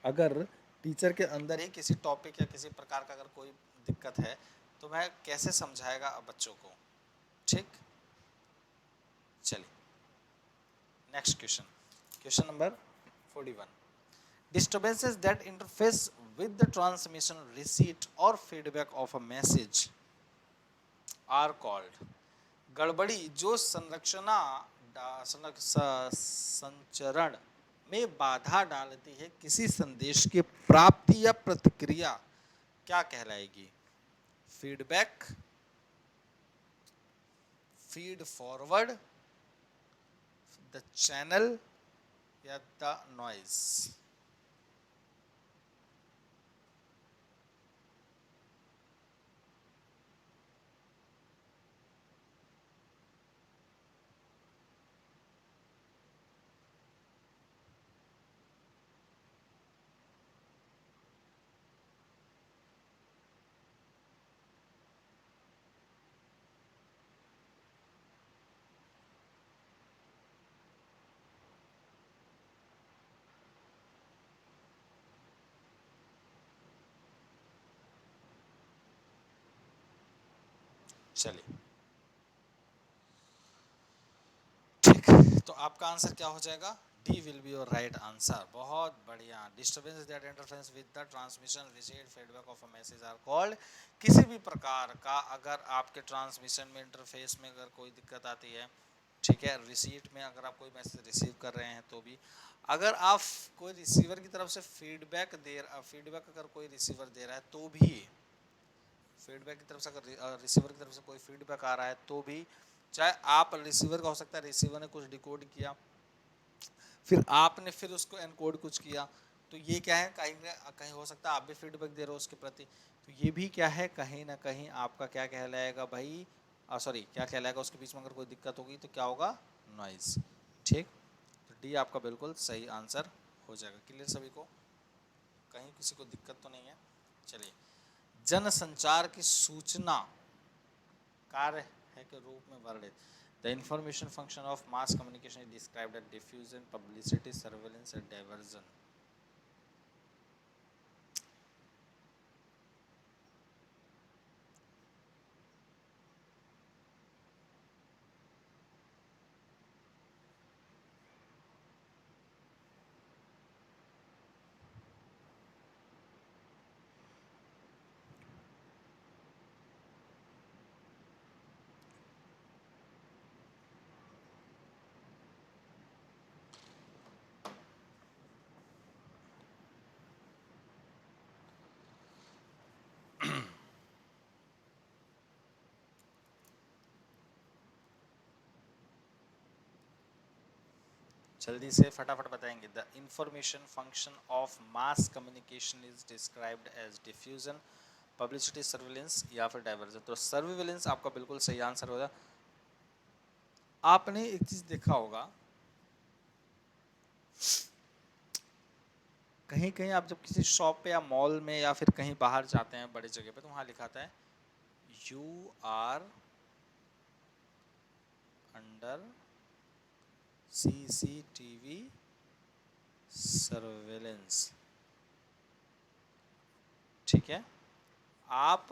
Speaker 1: अगर टीचर के अंदर ही किसी टॉपिक या किसी प्रकार का अगर कोई दिक्कत है, तो वह कैसे समझाएगा बच्चों को। ठीक, चलिए, next question, question number 41। Disturbances that interface with the transmission, receipt or feedback of a message are called। गड़बड़ी जो संचरण में बाधा डालती है किसी संदेश की प्राप्ति या प्रतिक्रिया, क्या कहलाएगी। Feedback, feed forward, the channel या द नॉइज। चलिए, ठीक, तो आपका आंसर क्या हो जाएगा, D will be your right answer. बहुत बढ़िया। Disturbance that interference with the transmission, receive, feedback of a message are called. किसी भी प्रकार का अगर आपके ट्रांसमिशन में इंटरफेस में अगर कोई दिक्कत आती है, ठीक है, रिसीट में अगर आप कोई मैसेज रिसीव कर रहे हैं, तो भी अगर आप कोई रिसीवर की तरफ से फीडबैक अगर कोई रिसीवर दे रहा है, तो भी फीडबैक की तरफ से अगर रिसीवर की तरफ से कोई फीडबैक आ रहा है तो भी, चाहे आप रिसीवर का हो सकता है, रिसीवर ने कुछ डिकोड किया, फिर आपने फिर उसको एनकोड कुछ किया, तो ये क्या है, कहीं ना कहीं हो सकता है आप भी फीडबैक दे रहे हो उसके प्रति, तो ये भी क्या है, कहीं ना कहीं आपका क्या कहलाएगा भाई, सॉरी क्या कहलाएगा, उसके बीच में अगर कोई दिक्कत होगी तो क्या होगा, नॉइज। ठीक, तो डी आपका बिल्कुल सही आंसर हो जाएगा। क्लियर सभी को, कहीं किसी को दिक्कत तो नहीं है। चलिए, जन संचार की सूचना कार्य है के रूप में वर्णित, the information function of mass communication is described as diffusion, publicity, surveillance and diversion. जल्दी से फटाफट बताएंगे। The information function of mass communication is described as diffusion, publicity, surveillance या फिर डाइवर्जन। तो सर्विलेंस आपका बिल्कुल सही आंसर होगा। आपने एक चीज देखा होगा, कहीं कहीं आप जब किसी शॉप पे या मॉल में या फिर कहीं बाहर जाते हैं बड़ी जगह पे, तो वहां लिखा आता है you are under CCTV surveillance. ठीक है, आप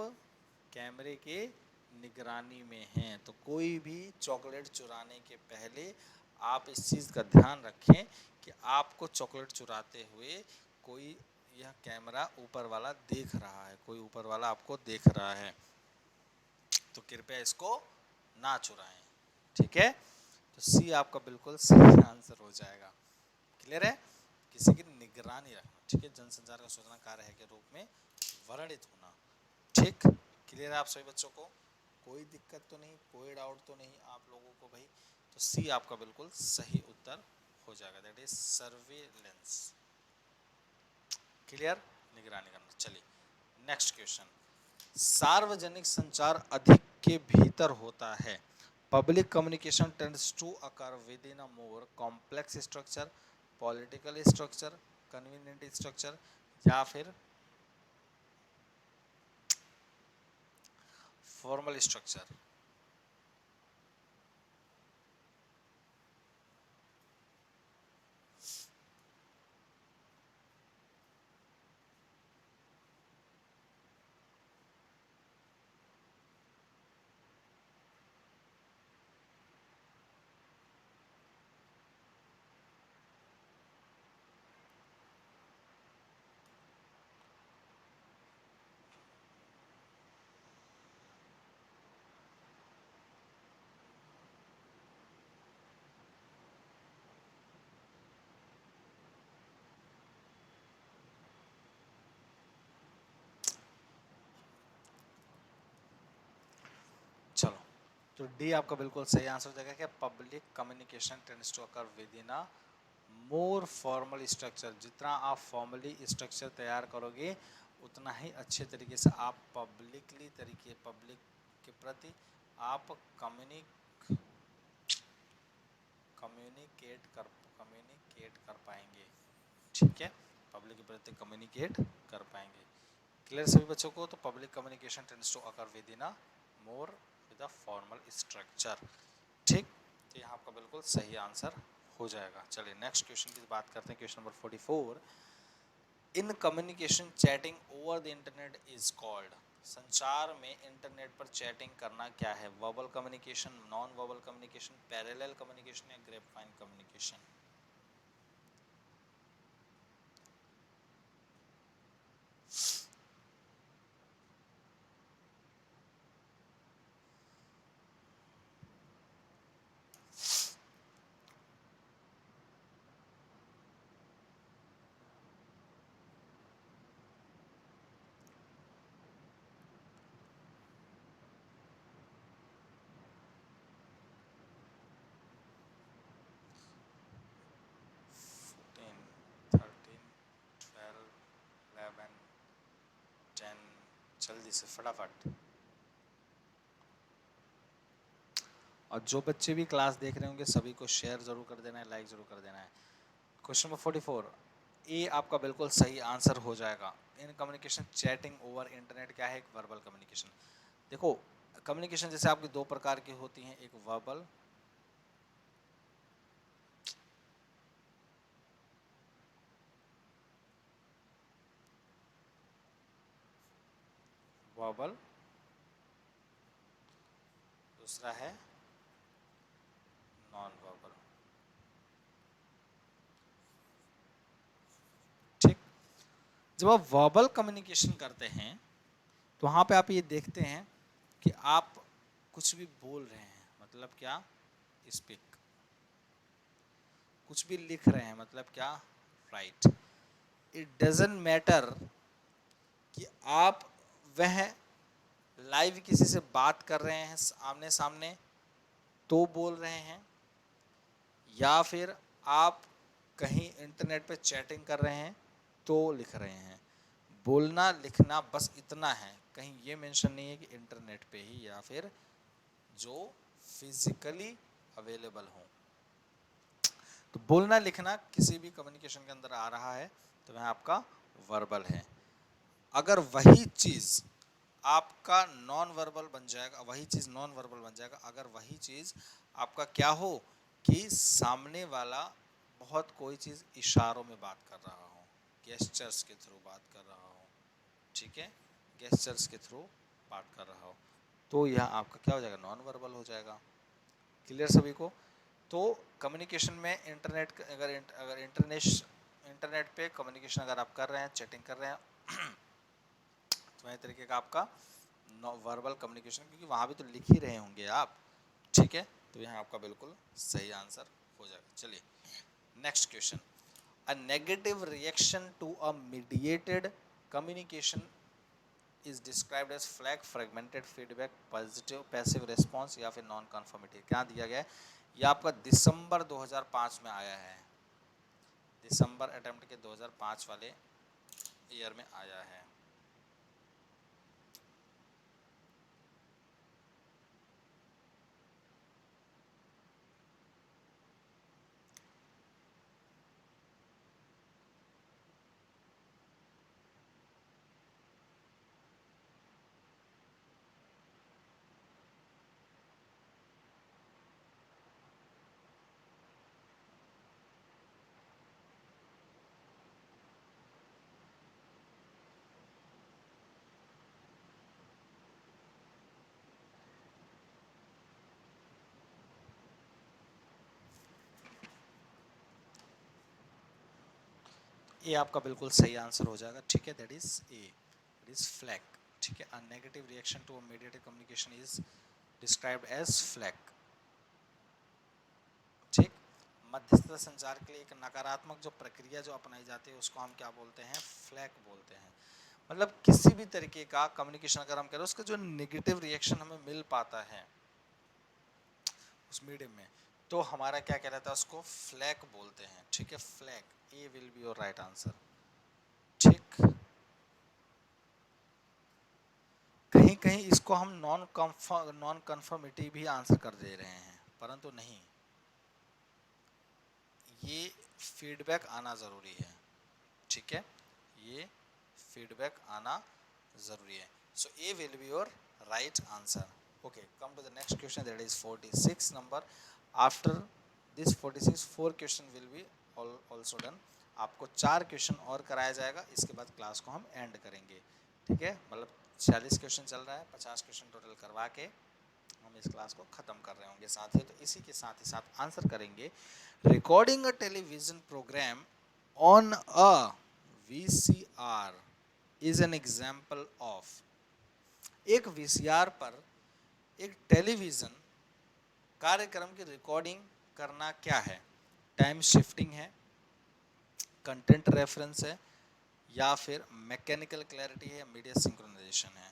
Speaker 1: कैमरे के निगरानी में हैं, तो कोई भी चॉकलेट चुराने के पहले आप इस चीज़ का ध्यान रखें कि आपको चॉकलेट चुराते हुए कोई, यह कैमरा ऊपर वाला देख रहा है, कोई ऊपर वाला आपको देख रहा है, तो कृपया इसको ना चुराएं। ठीक है, तो सी आपका बिल्कुल सही आंसर हो जाएगा। क्लियर है, किसी की निगरानी रखना। ठीक है, जनसंचार का सूचना कार्य है के रूप में वर्णित होना। ठीक, क्लियर है आप सभी बच्चों को, कोई दिक्कत तो नहीं, कोई डाउट तो नहीं आप लोगों को भाई, तो सी आपका बिल्कुल सही उत्तर हो जाएगा, दैट इज सर्वेलेंस। क्लियर, निगरानी करना। चलिए नेक्स्ट क्वेश्चन, सार्वजनिक संचार अधिक के भीतर होता है, public communication tends to occur within a more complex structure, political structure, convenient structure या फिर फॉर्मल स्ट्रक्चर। चलो, तो डी आपका बिल्कुल सही आंसर हो जाएगा कि public communication tends to occur within a more formal structure. जितना आप फॉर्मली स्ट्रक्चर तैयार करोगे उतना ही अच्छे तरीके से आप पब्लिकली तरीके, पब्लिक के प्रति आप कम्युनिकेट कर पाएंगे। ठीक है, पब्लिक के प्रति कम्युनिकेट कर पाएंगे। क्लियर सभी बच्चों को, तो public communication tends to occur within a more with a formal structure. ठीक, तो यहाँ आपका बिल्कुल सही आंसर हो जाएगा। चलिए नेक्स्ट क्वेश्चन की बात करते हैं, question number 44। In communication chatting over the internet is called, संचार में इंटरनेट पर चैटिंग करना क्या है, verbal communication, non verbal communication, parallel communication या ग्रेपवाइन कम्युनिकेशन। जल्दी से फटाफट। और जो बच्चे भी क्लास देख रहे होंगे सभी को शेयर जरूर कर देना है, लाइक जरूर कर देना है। क्वेश्चन नंबर 44 ए आपका बिल्कुल सही आंसर हो जाएगा। In communication chatting over internet क्या है? एक वर्बल कम्युनिकेशन। देखो कम्युनिकेशन जैसे आपकी दो प्रकार की होती हैं, एक वर्बल वर्बल, दूसरा है नॉन वर्बल। ठीक, जब आप वर्बल कम्युनिकेशन करते हैं तो वहां पे आप ये देखते हैं कि आप कुछ भी बोल रहे हैं मतलब क्या? स्पीक। कुछ भी लिख रहे हैं मतलब क्या? राइट। इट डजंट मैटर कि आप वह लाइव किसी से बात कर रहे हैं आमने सामने तो बोल रहे हैं, या फिर आप कहीं इंटरनेट पे चैटिंग कर रहे हैं तो लिख रहे हैं। बोलना लिखना बस इतना है, कहीं ये मेंशन नहीं है कि इंटरनेट पे ही या फिर जो फिजिकली अवेलेबल हो। तो बोलना लिखना किसी भी कम्युनिकेशन के अंदर आ रहा है तो वह आपका वर्बल है। अगर वही चीज आपका नॉन वर्बल बन जाएगा, वही चीज नॉन वर्बल बन जाएगा अगर वही चीज आपका क्या हो कि सामने वाला बहुत कोई चीज इशारों में बात कर रहा हो, गेस्चर्स के थ्रू बात कर रहा हो। ठीक है, गेस्चर्स के थ्रू बात कर रहा हो तो यह आपका क्या हो जाएगा? नॉन वर्बल हो जाएगा। क्लियर सभी को? तो कम्युनिकेशन में इंटरनेट अगर इंटरनेट पे कम्युनिकेशन अगर आप कर रहे हैं, चैटिंग कर रहे हैं तो वही तरीके का आपका वर्बल कम्युनिकेशन, क्योंकि वहां भी तो लिख ही रहे होंगे आप। ठीक है, तो यहाँ आपका बिल्कुल सही आंसर हो जाएगा। चलिए next question. A negative reaction to a mediated communication is described as flag, fragmented feedback, positive passive response या फिर नॉन कन्फर्मिटी। क्या दिया गया है? ये आपका दिसंबर 2005 में आया है। दिसंबर अटेम्प्ट के 2005 वाले ईयर में आया है। ये आपका बिल्कुल सही आंसर हो जाएगा। ठीक है, that is A, it is flag. ठीक है, a negative reaction to a mediated communication is described as flag. ठीक, मध्यस्थता संचार के लिए एक नकारात्मक जो प्रक्रिया जो अपनाई जाती है उसको हम क्या बोलते हैं? फ्लैग बोलते हैं। मतलब किसी भी तरीके का कम्युनिकेशन अगर हम करें उसका जो नेगेटिव रिएक्शन हमें मिल पाता है उस मीडियम में, तो हमारा क्या कहलाता है? उसको फ्लैग बोलते हैं। ठीक है, flag, A will be your right answer. ठीक, कहीं कहीं इसको हम नॉन कन्फर्मिटी भी आंसर कर दे रहे हैं, परंतु नहीं, ये फीडबैक आना ज़रूरी है। ठीक है, ये फीडबैक आना ज़रूरी है। So A will be your right answer. Okay, come to the next question, that is 46 number. After this 46 4 question will be also done. आपको 4 क्वेश्चन और कराया जाएगा, इसके बाद क्लास को हम एंड करेंगे। ठीक है, मतलब 46 क्वेश्चन चल रहा है, 50 क्वेश्चन टोटल करवा के हम इस क्लास को ख़त्म कर रहे होंगे साथ ही। तो इसी के साथ ही साथ आंसर करेंगे। Recording a television programme on a VCR is an example of. एक VCR पर एक टेलीविज़न कार्यक्रम की रिकॉर्डिंग करना क्या है? टाइम शिफ्टिंग है, कंटेंट रेफरेंस है, या फिर मैकेनिकल क्लैरिटी है, मीडिया सिंक्रोनाइजेशन है।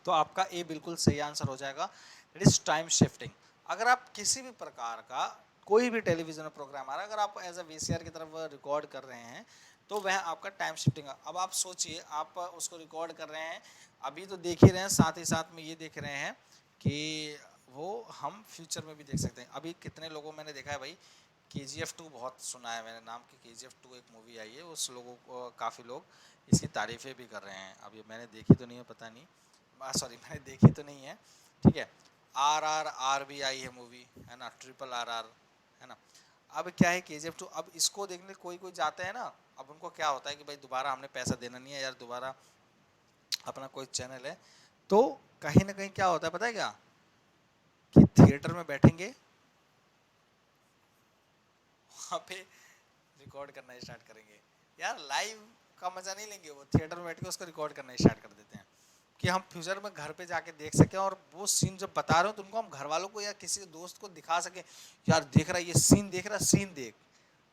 Speaker 1: तो आपका ए बिल्कुल सही आंसर हो जाएगा, इट इज टाइम शिफ्टिंग। अगर आप किसी भी प्रकार का कोई भी टेलीविजन प्रोग्राम आ रहा है, अगर आप एज अ वीसीआर की तरफ रिकॉर्ड कर रहे हैं तो वह आपका टाइम शिफ्टिंग। अब आप सोचिए, आप उसको रिकॉर्ड कर रहे हैं, अभी तो देख ही रहे हैं, साथ ही साथ में ये देख रहे हैं कि वो हम फ्यूचर में भी देख सकते हैं। अभी कितने लोगों मैंने देखा है भाई, KGF 2 बहुत सुना है मैंने नाम की, KGF 2 एक मूवी आई है, उस लोगों को काफ़ी लोग इसकी तारीफ़ें भी कर रहे हैं। अभी मैंने देखी तो नहीं है, पता नहीं, सॉरी मैंने देखी तो नहीं है, ठीक है। RRR भी आई है मूवी, है ना, RRR, है ना। अब क्या है KGF 2, अब इसको देखने कोई कोई जाते हैं ना, अब उनको क्या होता है कि भाई दोबारा हमने पैसा देना नहीं है यार, दोबारा अपना कोई चैनल है, तो कहीं ना कहीं क्या होता है पता है क्या, कि थिएटर में बैठेंगे, वहाँ पे रिकॉर्ड करना स्टार्ट करेंगे। यार लाइव का मजा नहीं लेंगे, वो थिएटर में बैठ के उसको रिकॉर्ड करना स्टार्ट कर देते हैं कि हम फ्यूचर में घर पे जाके देख सकें, और वो सीन जब बता रहे हो तो उनको हम घर वालों को या किसी दोस्त को दिखा सकें, यार देख रहा है ये सीन, देख रहा सीन देख,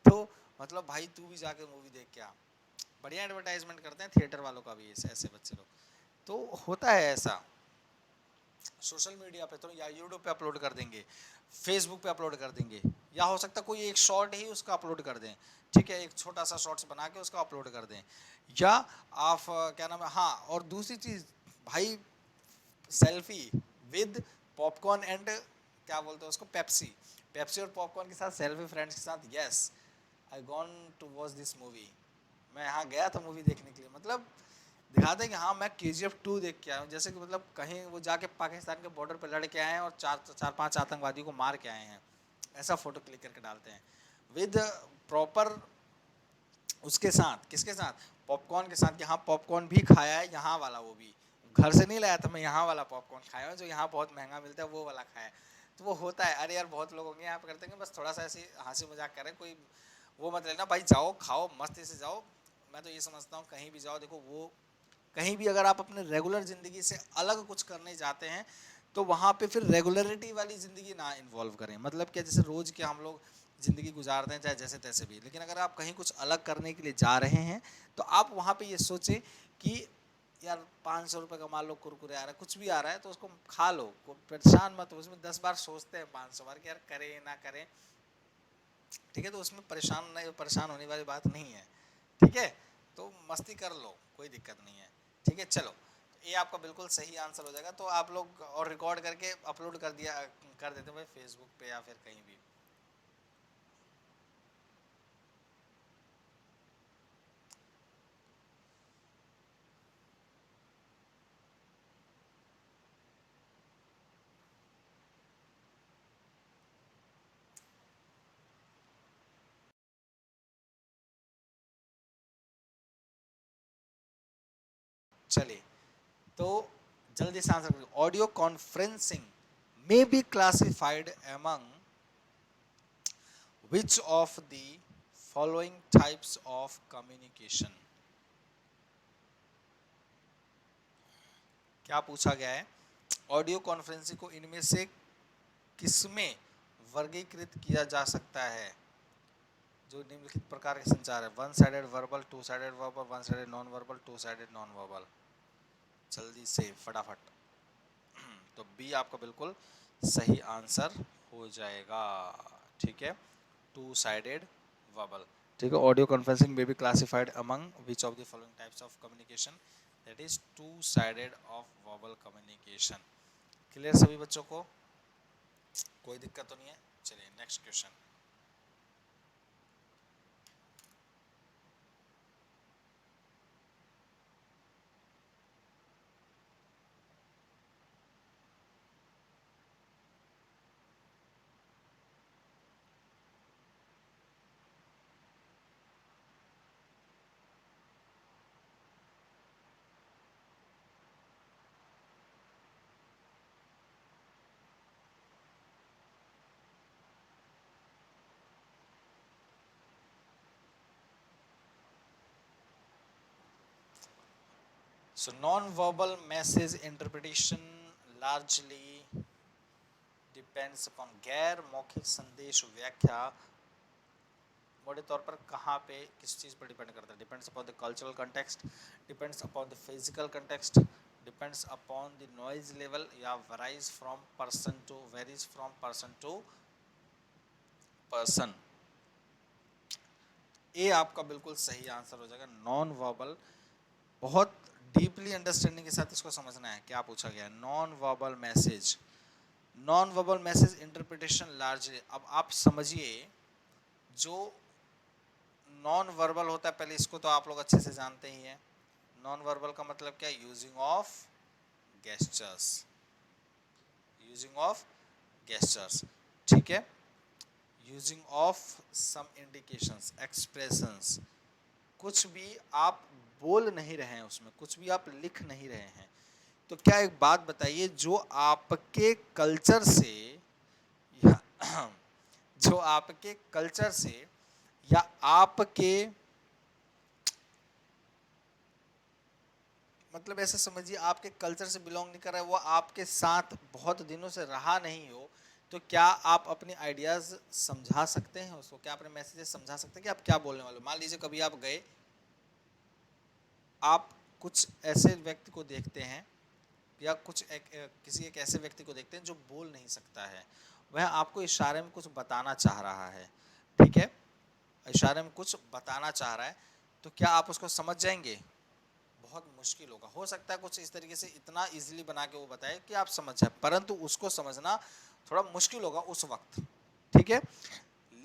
Speaker 1: तो मतलब भाई तू भी जाके मूवी देख के आ। बढ़िया एडवर्टाइजमेंट करते हैं थिएटर वालों का भी ऐसे बच्चे लोग, तो होता है ऐसा। सोशल मीडिया पे तो या यूट्यूब पे अपलोड कर देंगे, फेसबुक पे अपलोड कर देंगे, या हो सकता है कोई एक शॉर्ट ही उसका अपलोड कर दें, ठीक है, एक छोटा सा शॉर्ट्स बना के उसका अपलोड कर दें, या आप क्या नाम है, हाँ, और दूसरी चीज़ भाई, सेल्फी विद पॉपकॉर्न एंड क्या बोलते हैं उसको, पेप्सी, पेप्सी और पॉपकॉर्न के साथ सेल्फी फ्रेंड्स के साथ, yes I gone to watch this movie, मैं यहाँ गया था मूवी देखने के लिए, मतलब दिखाते हैं कि हाँ मैं KGF 2 देख के आया हूँ, जैसे कि मतलब कहीं वो जाके पाकिस्तान के बॉर्डर पर लड़ के आए हैं और चार पांच आतंकवादियों को मार के आए हैं, ऐसा फोटो क्लिक करके डालते हैं विद प्रॉपर, उसके साथ किसके साथ, पॉपकॉर्न के साथ, कि हाँ पॉपकॉर्न भी खाया है यहाँ वाला, वो भी घर से नहीं लाया था मैं, यहाँ वाला पॉपकॉर्न खाया हूँ जो यहाँ बहुत महंगा मिलता है, वो वाला खाया है। तो वो होता है, अरे यार बहुत लोग होंगे यहाँ पे करते हैं, बस थोड़ा सा ऐसी हंसी मजाक करें, कोई वो मत लेना भाई, जाओ खाओ मस्ती से जाओ। मैं तो ये समझता हूँ कहीं भी जाओ, देखो वो कहीं भी अगर आप अपने रेगुलर ज़िंदगी से अलग कुछ करने जाते हैं तो वहाँ पे फिर रेगुलरिटी वाली ज़िंदगी ना इन्वॉल्व करें, मतलब क्या, जैसे रोज़ के हम लोग ज़िंदगी गुजारते हैं चाहे जैसे तैसे भी, लेकिन अगर आप कहीं कुछ अलग करने के लिए जा रहे हैं तो आप वहाँ पे ये सोचें कि यार 500 रुपये का मान लो कुरकुरे आ रहा है, कुछ भी आ रहा है तो उसको खा लो, परेशान मत हो, उसमें 10 बार सोचते हैं, 500 बार कि यार करें ना करें, ठीक है, तो उसमें परेशान होने वाली बात नहीं है, ठीक है, तो मस्ती कर लो, कोई दिक्कत नहीं है, ठीक है। चलो, ये आपका बिल्कुल सही आंसर हो जाएगा, तो आप लोग और रिकॉर्ड करके अपलोड कर देते भाई फेसबुक पे या फिर कहीं भी। चलिए, तो जल्दी से आंसर करिए, audio conferencing may be classified among which of the following types of communication. क्या पूछा गया है, ऑडियो कॉन्फ्रेंसिंग को इनमें से किसमें वर्गीकृत किया जा सकता है, जो निम्नलिखित प्रकार के संचार है, one sided verbal, two sided verbal, one sided non verbal, two sided non verbal, जल्दी से फटाफट। तो बी आपका बिल्कुल सही आंसर हो जाएगा, ठीक है, टू साइडेड वर्बल, ठीक है। ऑडियो कॉन्फ्रेंसिंग में be classified among which of the following types of communication, that is two sided of verbal communication. Clear सभी बच्चों को, कोई दिक्कत तो नहीं है। चलिए next question. So non-verbal message interpretation largely depends upon, गैर मौखिक संदेश व्याख्या मोटे तौर पर कहाँ पे किस चीज़ पर डिपेंड करता है, depends upon the cultural context, depends upon the physical context, depends upon the noise level या varies from person to person. A आपका बिल्कुल सही आंसर हो जाएगा, नॉन वर्बल। बहुत डीपली अंडरस्टैंडिंग के साथ इसको समझना है। क्या पूछा गया है? Non verbal message, non verbal message interpretation largely. अब आप समझिए, जो नॉन वर्बल होता है, पहले इसको तो आप लोग अच्छे से जानते ही हैं। नॉन वर्बल का मतलब क्या? Using of gestures, using of gestures, ठीक है। Using of some indications, expressions, कुछ भी आप बोल नहीं रहे हैं उसमें, कुछ भी आप लिख नहीं रहे हैं। तो क्या एक बात बताइए, जो आपके कल्चर से या जो आपके कल्चर से या आपके, मतलब ऐसे समझिए आपके कल्चर से बिलोंग नहीं कर रहा है, वो आपके साथ बहुत दिनों से रहा नहीं हो, तो क्या आप अपने आइडियाज समझा सकते हैं उसको? क्या अपने मैसेजेस समझा सकते हैं कि आप क्या बोलने वाले हो? मान लीजिए कभी आप गए, आप कुछ ऐसे व्यक्ति को देखते हैं या किसी एक ऐसे व्यक्ति को देखते हैं जो बोल नहीं सकता है, वह आपको इशारे में कुछ बताना चाह रहा है, ठीक है, इशारे में कुछ बताना चाह रहा है, तो क्या आप उसको समझ जाएंगे? बहुत मुश्किल होगा। हो सकता है कुछ इस तरीके से इतना इजीली बना के वो बताए कि आप समझ जाए, परंतु उसको समझना थोड़ा मुश्किल होगा उस वक्त, ठीक है।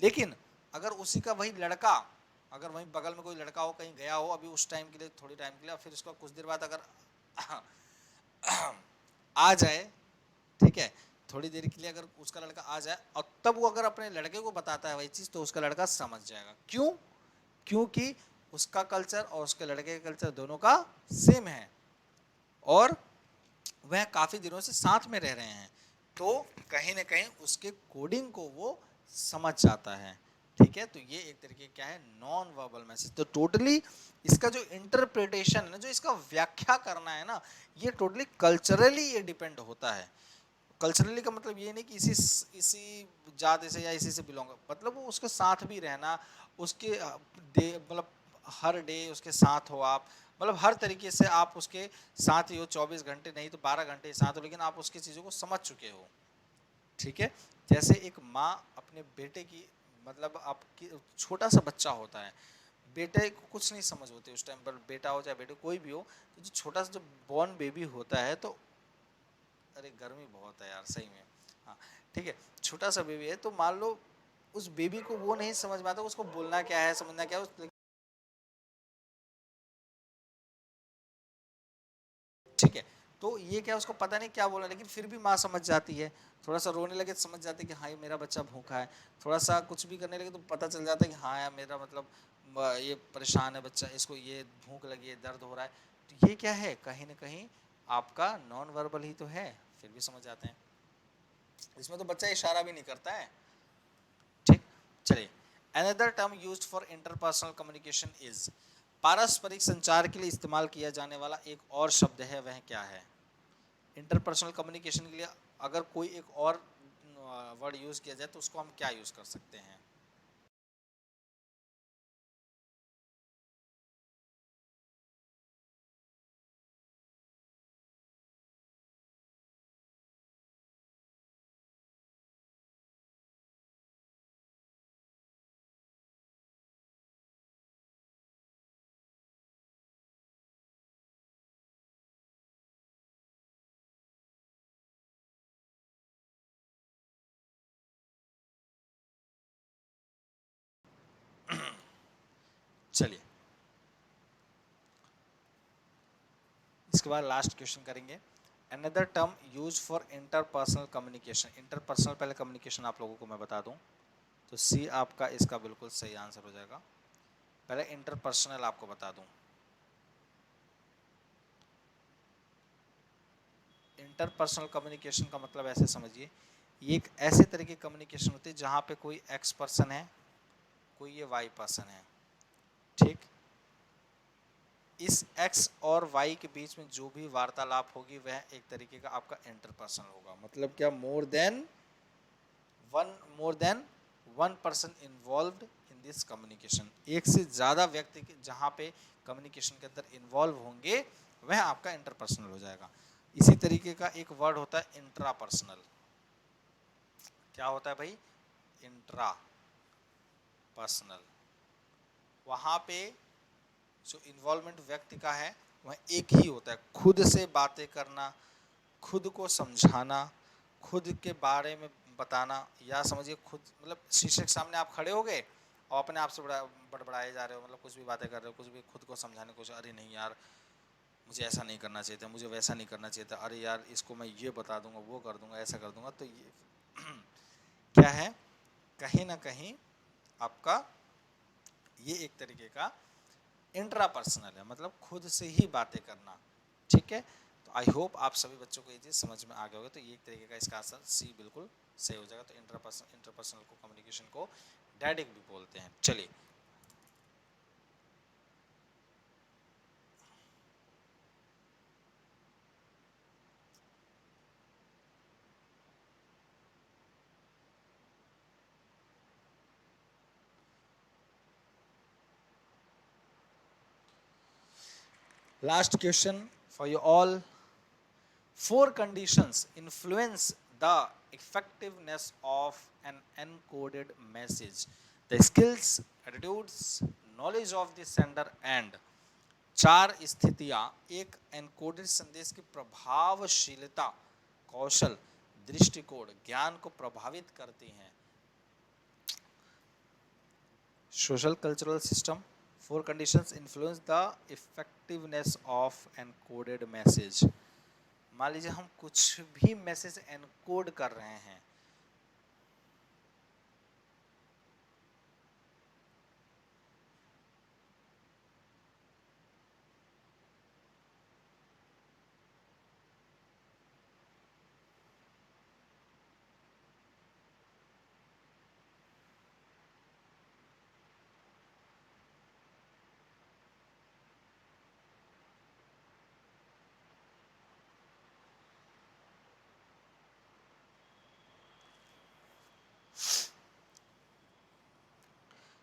Speaker 1: लेकिन अगर उसी का वही लड़का, अगर वहीं बगल में कोई लड़का हो, कहीं गया हो अभी उस टाइम के लिए, थोड़ी टाइम के लिए, फिर उसका कुछ देर बाद अगर आ जाए, ठीक है, थोड़ी देर के लिए अगर उसका लड़का आ जाए और तब वो अगर अपने लड़के को बताता है वही चीज़, तो उसका लड़का समझ जाएगा। क्यों? क्योंकि उसका कल्चर और उसके लड़के का कल्चर दोनों का सेम है और वह काफ़ी दिनों से साथ में रह रहे हैं, तो कहीं ना कहीं उसके कोडिंग को वो समझ जाता है, ठीक है। तो ये एक तरीके क्या है? Non verbal message. तो टोटली इसका जो इंटरप्रिटेशन है ना, जो इसका व्याख्या करना है ना, ये टोटली कल्चरली ये डिपेंड होता है। कल्चरली का मतलब ये नहीं कि इसी जाति से या इसी से बिलोंग, मतलब वो उसके साथ भी रहना, उसके डे, मतलब हर डे उसके साथ हो आप, मतलब हर तरीके से आप उसके साथ ही हो, 24 घंटे नहीं तो 12 घंटे साथ हो, लेकिन आप उसकी चीज़ों को समझ चुके हो, ठीक है। जैसे एक माँ अपने बेटे की, मतलब आपकी छोटा सा बच्चा होता है, बेटे को कुछ नहीं समझ होती उस टाइम पर, बेटा हो चाहे बेटे कोई भी हो, तो जो छोटा सा जो बॉर्न बेबी होता है, तो अरे गर्मी बहुत है यार सही में, हाँ ठीक है, छोटा सा बेबी है, तो मान लो उस बेबी को वो नहीं समझ में आता उसको बोलना क्या है, समझना क्या है, ठीक है। तो ये क्या, उसको पता नहीं क्या बोला, लेकिन फिर भी माँ समझ जाती है। थोड़ा सा रोने लगे तो समझ जाते हैं कि हाँ ये मेरा बच्चा भूखा है। थोड़ा सा कुछ भी करने लगे तो पता चल जाता है कि हाँ यार मेरा मतलब ये परेशान है बच्चा, इसको ये भूख लगी है, दर्द हो रहा है। तो ये क्या है, कहीं ना कहीं आपका नॉन वर्बल ही तो है, फिर भी समझ जाते हैं। इसमें तो बच्चा इशारा भी नहीं करता है, ठीक। चलिए, another term used for interpersonal communication is, पारस्परिक संचार के लिए इस्तेमाल किया जाने वाला एक और शब्द है, वह क्या है? इंटरपर्सनल कम्युनिकेशन के लिए अगर कोई एक और वर्ड यूज किया जाए तो उसको हम क्या यूज कर सकते हैं? चलिए, इसके बाद लास्ट क्वेश्चन करेंगे। Another term use for interpersonal communication, interpersonal पहले कम्युनिकेशन आप लोगों को मैं बता दूं, तो सी आपका इसका बिल्कुल सही आंसर हो जाएगा। पहले इंटरपर्सनल आपको बता दूं, इंटरपर्सनल कम्युनिकेशन का मतलब ऐसे समझिए, ये एक ऐसे तरह की कम्युनिकेशन होती है जहाँ पे कोई एक्स पर्सन है, कोई ये वाई पर्सन है, ठीक। इस एक्स और वाई के बीच में जो भी वार्तालाप होगी वह एक तरीके का आपका इंटरपर्सनल होगा। मतलब क्या, more than one person involved in this communication, एक से ज़्यादा व्यक्ति जहाँ पे कम्युनिकेशन के अंदर इन्वॉल्व होंगे वह आपका इंटरपर्सनल हो जाएगा। इसी तरीके का एक वर्ड होता है इंट्रापर्सनल। क्या होता है भाई? Intra personal. वहां पे जो इन्वॉल्वमेंट व्यक्ति का है वह एक ही होता है, खुद से बातें करना, खुद को समझाना, खुद के बारे में बताना, या समझिए खुद मतलब शीशे के सामने आप खड़े हो गए और अपने आप से बड़बड़ाए जा रहे हो, मतलब कुछ भी बातें कर रहे हो, कुछ भी खुद को समझाने को, अरे नहीं यार मुझे ऐसा नहीं करना चाहिए था, मुझे वैसा नहीं करना चाहिए था, अरे यार इसको मैं ये बता दूंगा, वो कर दूंगा, ऐसा कर दूंगा। तो ये क्या है? कहीं ना कहीं आपका ये एक तरीके का इंट्रापर्सनल है, मतलब खुद से ही बातें करना। ठीक है, तो आई होप आप सभी बच्चों को ये चीज़ समझ में आ गया होगा। तो ये एक तरीके का इसका आंसर सी बिल्कुल सही हो जाएगा। तो इंटरपर्सनल को कम्युनिकेशन को डायरेक्ट भी बोलते हैं। चलिए last question for you all. 4 conditions influence the effectiveness of an encoded message: the skills, attitudes, knowledge of the sender and 4 स्थितियां एक एनकोडेड संदेश की प्रभावशीलता, कौशल, दृष्टिकोण, ज्ञान को प्रभावित करती हैं। Social cultural system, 4 conditions influence the effectiveness of encoded message। मान लीजिए हम कुछ भी मैसेज एनकोड कर रहे हैं,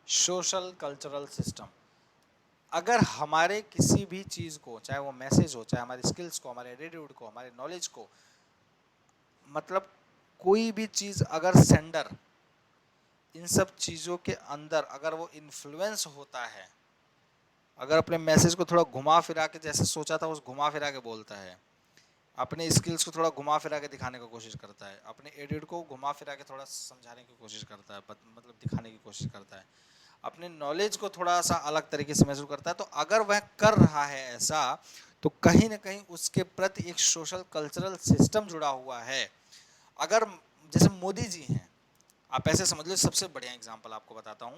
Speaker 1: सोशल कल्चरल सिस्टम, अगर हमारे किसी भी चीज़ को, चाहे वो मैसेज हो, चाहे हमारी स्किल्स को, हमारे एटीट्यूड को, हमारे नॉलेज को, मतलब कोई भी चीज़ अगर सेंडर इन सब चीज़ों के अंदर अगर वो इन्फ्लुएंस होता है, अगर अपने मैसेज को थोड़ा घुमा फिरा के, जैसे सोचा था उस घुमा फिरा के बोलता है, अपने स्किल्स को थोड़ा घुमा फिरा के दिखाने की कोशिश करता है, अपने एटीट्यूड को घुमा फिरा के थोड़ा समझाने की कोशिश करता है, मतलब दिखाने की कोशिश करता है, अपने नॉलेज को थोड़ा सा अलग तरीके से महसूस करता है, तो अगर वह कर रहा है ऐसा, तो कहीं ना कहीं उसके प्रति एक सोशल कल्चरल सिस्टम जुड़ा हुआ है। अगर जैसे मोदी जी हैं, आप ऐसे समझ लो, सबसे बढ़िया एग्जांपल आपको बताता हूँ।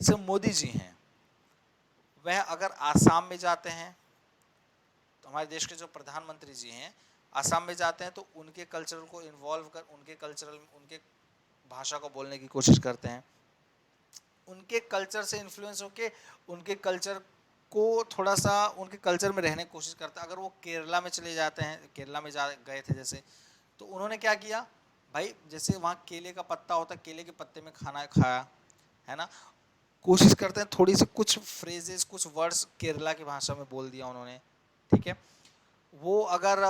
Speaker 1: जैसे मोदी जी हैं, वह अगर आसाम में जाते हैं, तो हमारे देश के जो प्रधानमंत्री जी हैं आसाम में जाते हैं, तो उनके कल्चर को इन्वॉल्व कर, उनके कल्चरल, उनके भाषा को बोलने की कोशिश करते हैं, उनके कल्चर से इन्फ्लुएंस होके उनके कल्चर को थोड़ा सा उनके कल्चर में रहने की कोशिश करता है। अगर वो केरला में चले जाते हैं, केरला में जा गए थे जैसे, तो उन्होंने क्या किया भाई, जैसे वहाँ केले का पत्ता होता है, केले के पत्ते में खाना खाया है ना, कोशिश करते हैं थोड़ी सी कुछ फ्रेजेस, कुछ वर्ड्स केरला की भाषा में बोल दिया उन्होंने। ठीक है, वो अगर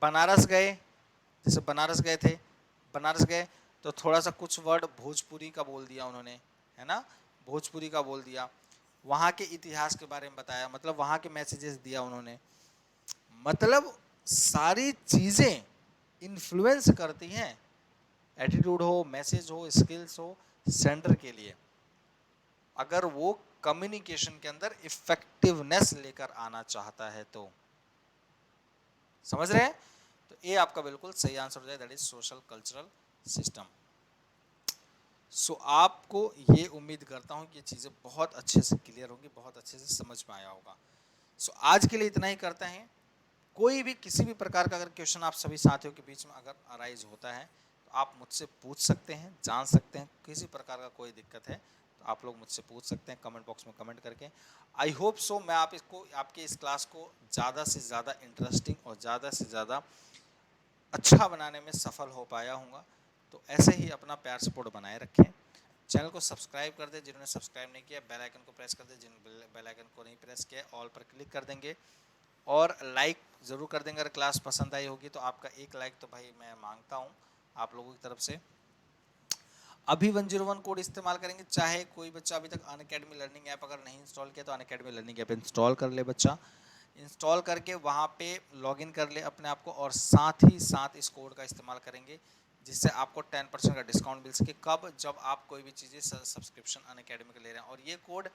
Speaker 1: बनारस गए, जैसे बनारस गए थे, बनारस गए तो थोड़ा सा कुछ वर्ड भोजपुरी का बोल दिया उन्होंने, है ना, भोजपुरी का बोल दिया, वहाँ के इतिहास के बारे में बताया, मतलब वहाँ के मैसेजेस दिया उन्होंने। मतलब सारी चीज़ें इन्फ्लुएंस करती हैं, एटीट्यूड हो, मैसेज हो, स्किल्स हो, सेंडर के लिए, अगर वो कम्युनिकेशन के अंदर इफेक्टिवनेस लेकर आना चाहता है तो। समझ रहे हैं? तो ये आपका बिल्कुल सही आंसर हो जाए, that is social cultural system. So आपको ये उम्मीद करता हूँ कि ये चीज़ें बहुत अच्छे से क्लियर होंगी, बहुत अच्छे से समझ में आया होगा। सो आज के लिए इतना ही करते हैं। कोई भी किसी भी प्रकार का अगर क्वेश्चन आप सभी साथियों के बीच में अगर अराइज होता है, तो आप मुझसे पूछ सकते हैं, जान सकते हैं। किसी प्रकार का कोई दिक्कत है तो आप लोग मुझसे पूछ सकते हैं कमेंट बॉक्स में कमेंट करके। आई होप सो मैं आप इसको, आपके इस क्लास को ज़्यादा से ज़्यादा इंटरेस्टिंग और ज़्यादा से ज़्यादा अच्छा बनाने में सफल हो पाया हूँगा। तो ऐसे ही अपना प्यार सपोर्ट बनाए रखें। चैनल को सब्सक्राइब कर दें जिन्होंने सब्सक्राइब नहीं किया, बेल आइकन को प्रेस कर दें जिन बेल आइकन को नहीं प्रेस किया, ऑल पर क्लिक कर देंगे और लाइक ज़रूर कर देंगे अगर क्लास पसंद आई होगी तो। आपका एक लाइक तो भाई मैं मांगता हूँ आप लोगों की तरफ से। अभी 101 कोड इस्तेमाल करेंगे, चाहे कोई बच्चा अभी तक अनअकैडमी लर्निंग ऐप अगर नहीं इंस्टॉल किया तो अनअकैडमी लर्निंग ऐप इंस्टॉल कर ले बच्चा। इंस्टॉल करके वहाँ पे लॉगिन कर ले अपने आप को, और साथ ही साथ इस कोड का इस्तेमाल करेंगे जिससे आपको 10% का डिस्काउंट मिल सके। कब? जब आप कोई भी चीज़ें सब्सक्रिप्शन अनअकैडमी का ले रहे हैं। और ये कोड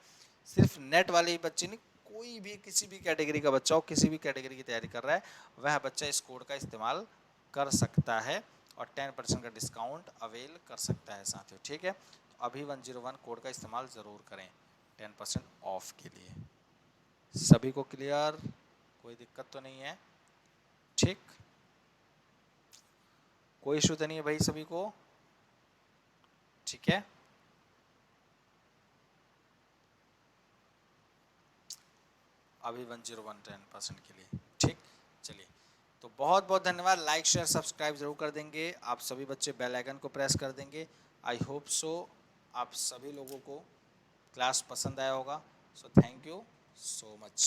Speaker 1: सिर्फ नेट वाले ही बच्चे नहीं, कोई भी किसी भी कैटेगरी का बच्चा हो, किसी भी कैटेगरी की तैयारी कर रहा है, वह बच्चा इस कोड का इस्तेमाल कर सकता है और 10% का डिस्काउंट अवेल कर सकता है साथियों। ठीक है, तो अभी 101 कोड का इस्तेमाल ज़रूर करें 10% ऑफ के लिए। सभी को क्लियर? कोई दिक्कत तो नहीं है? ठीक, कोई इशू तो नहीं है भाई सभी को? ठीक है, अभी 101 10% के लिए। ठीक, चलिए, तो बहुत बहुत धन्यवाद। लाइक शेयर सब्सक्राइब जरूर कर देंगे आप सभी बच्चे, बेल आइकन को प्रेस कर देंगे। आई होप सो आप सभी लोगों को क्लास पसंद आया होगा। So thank you so much.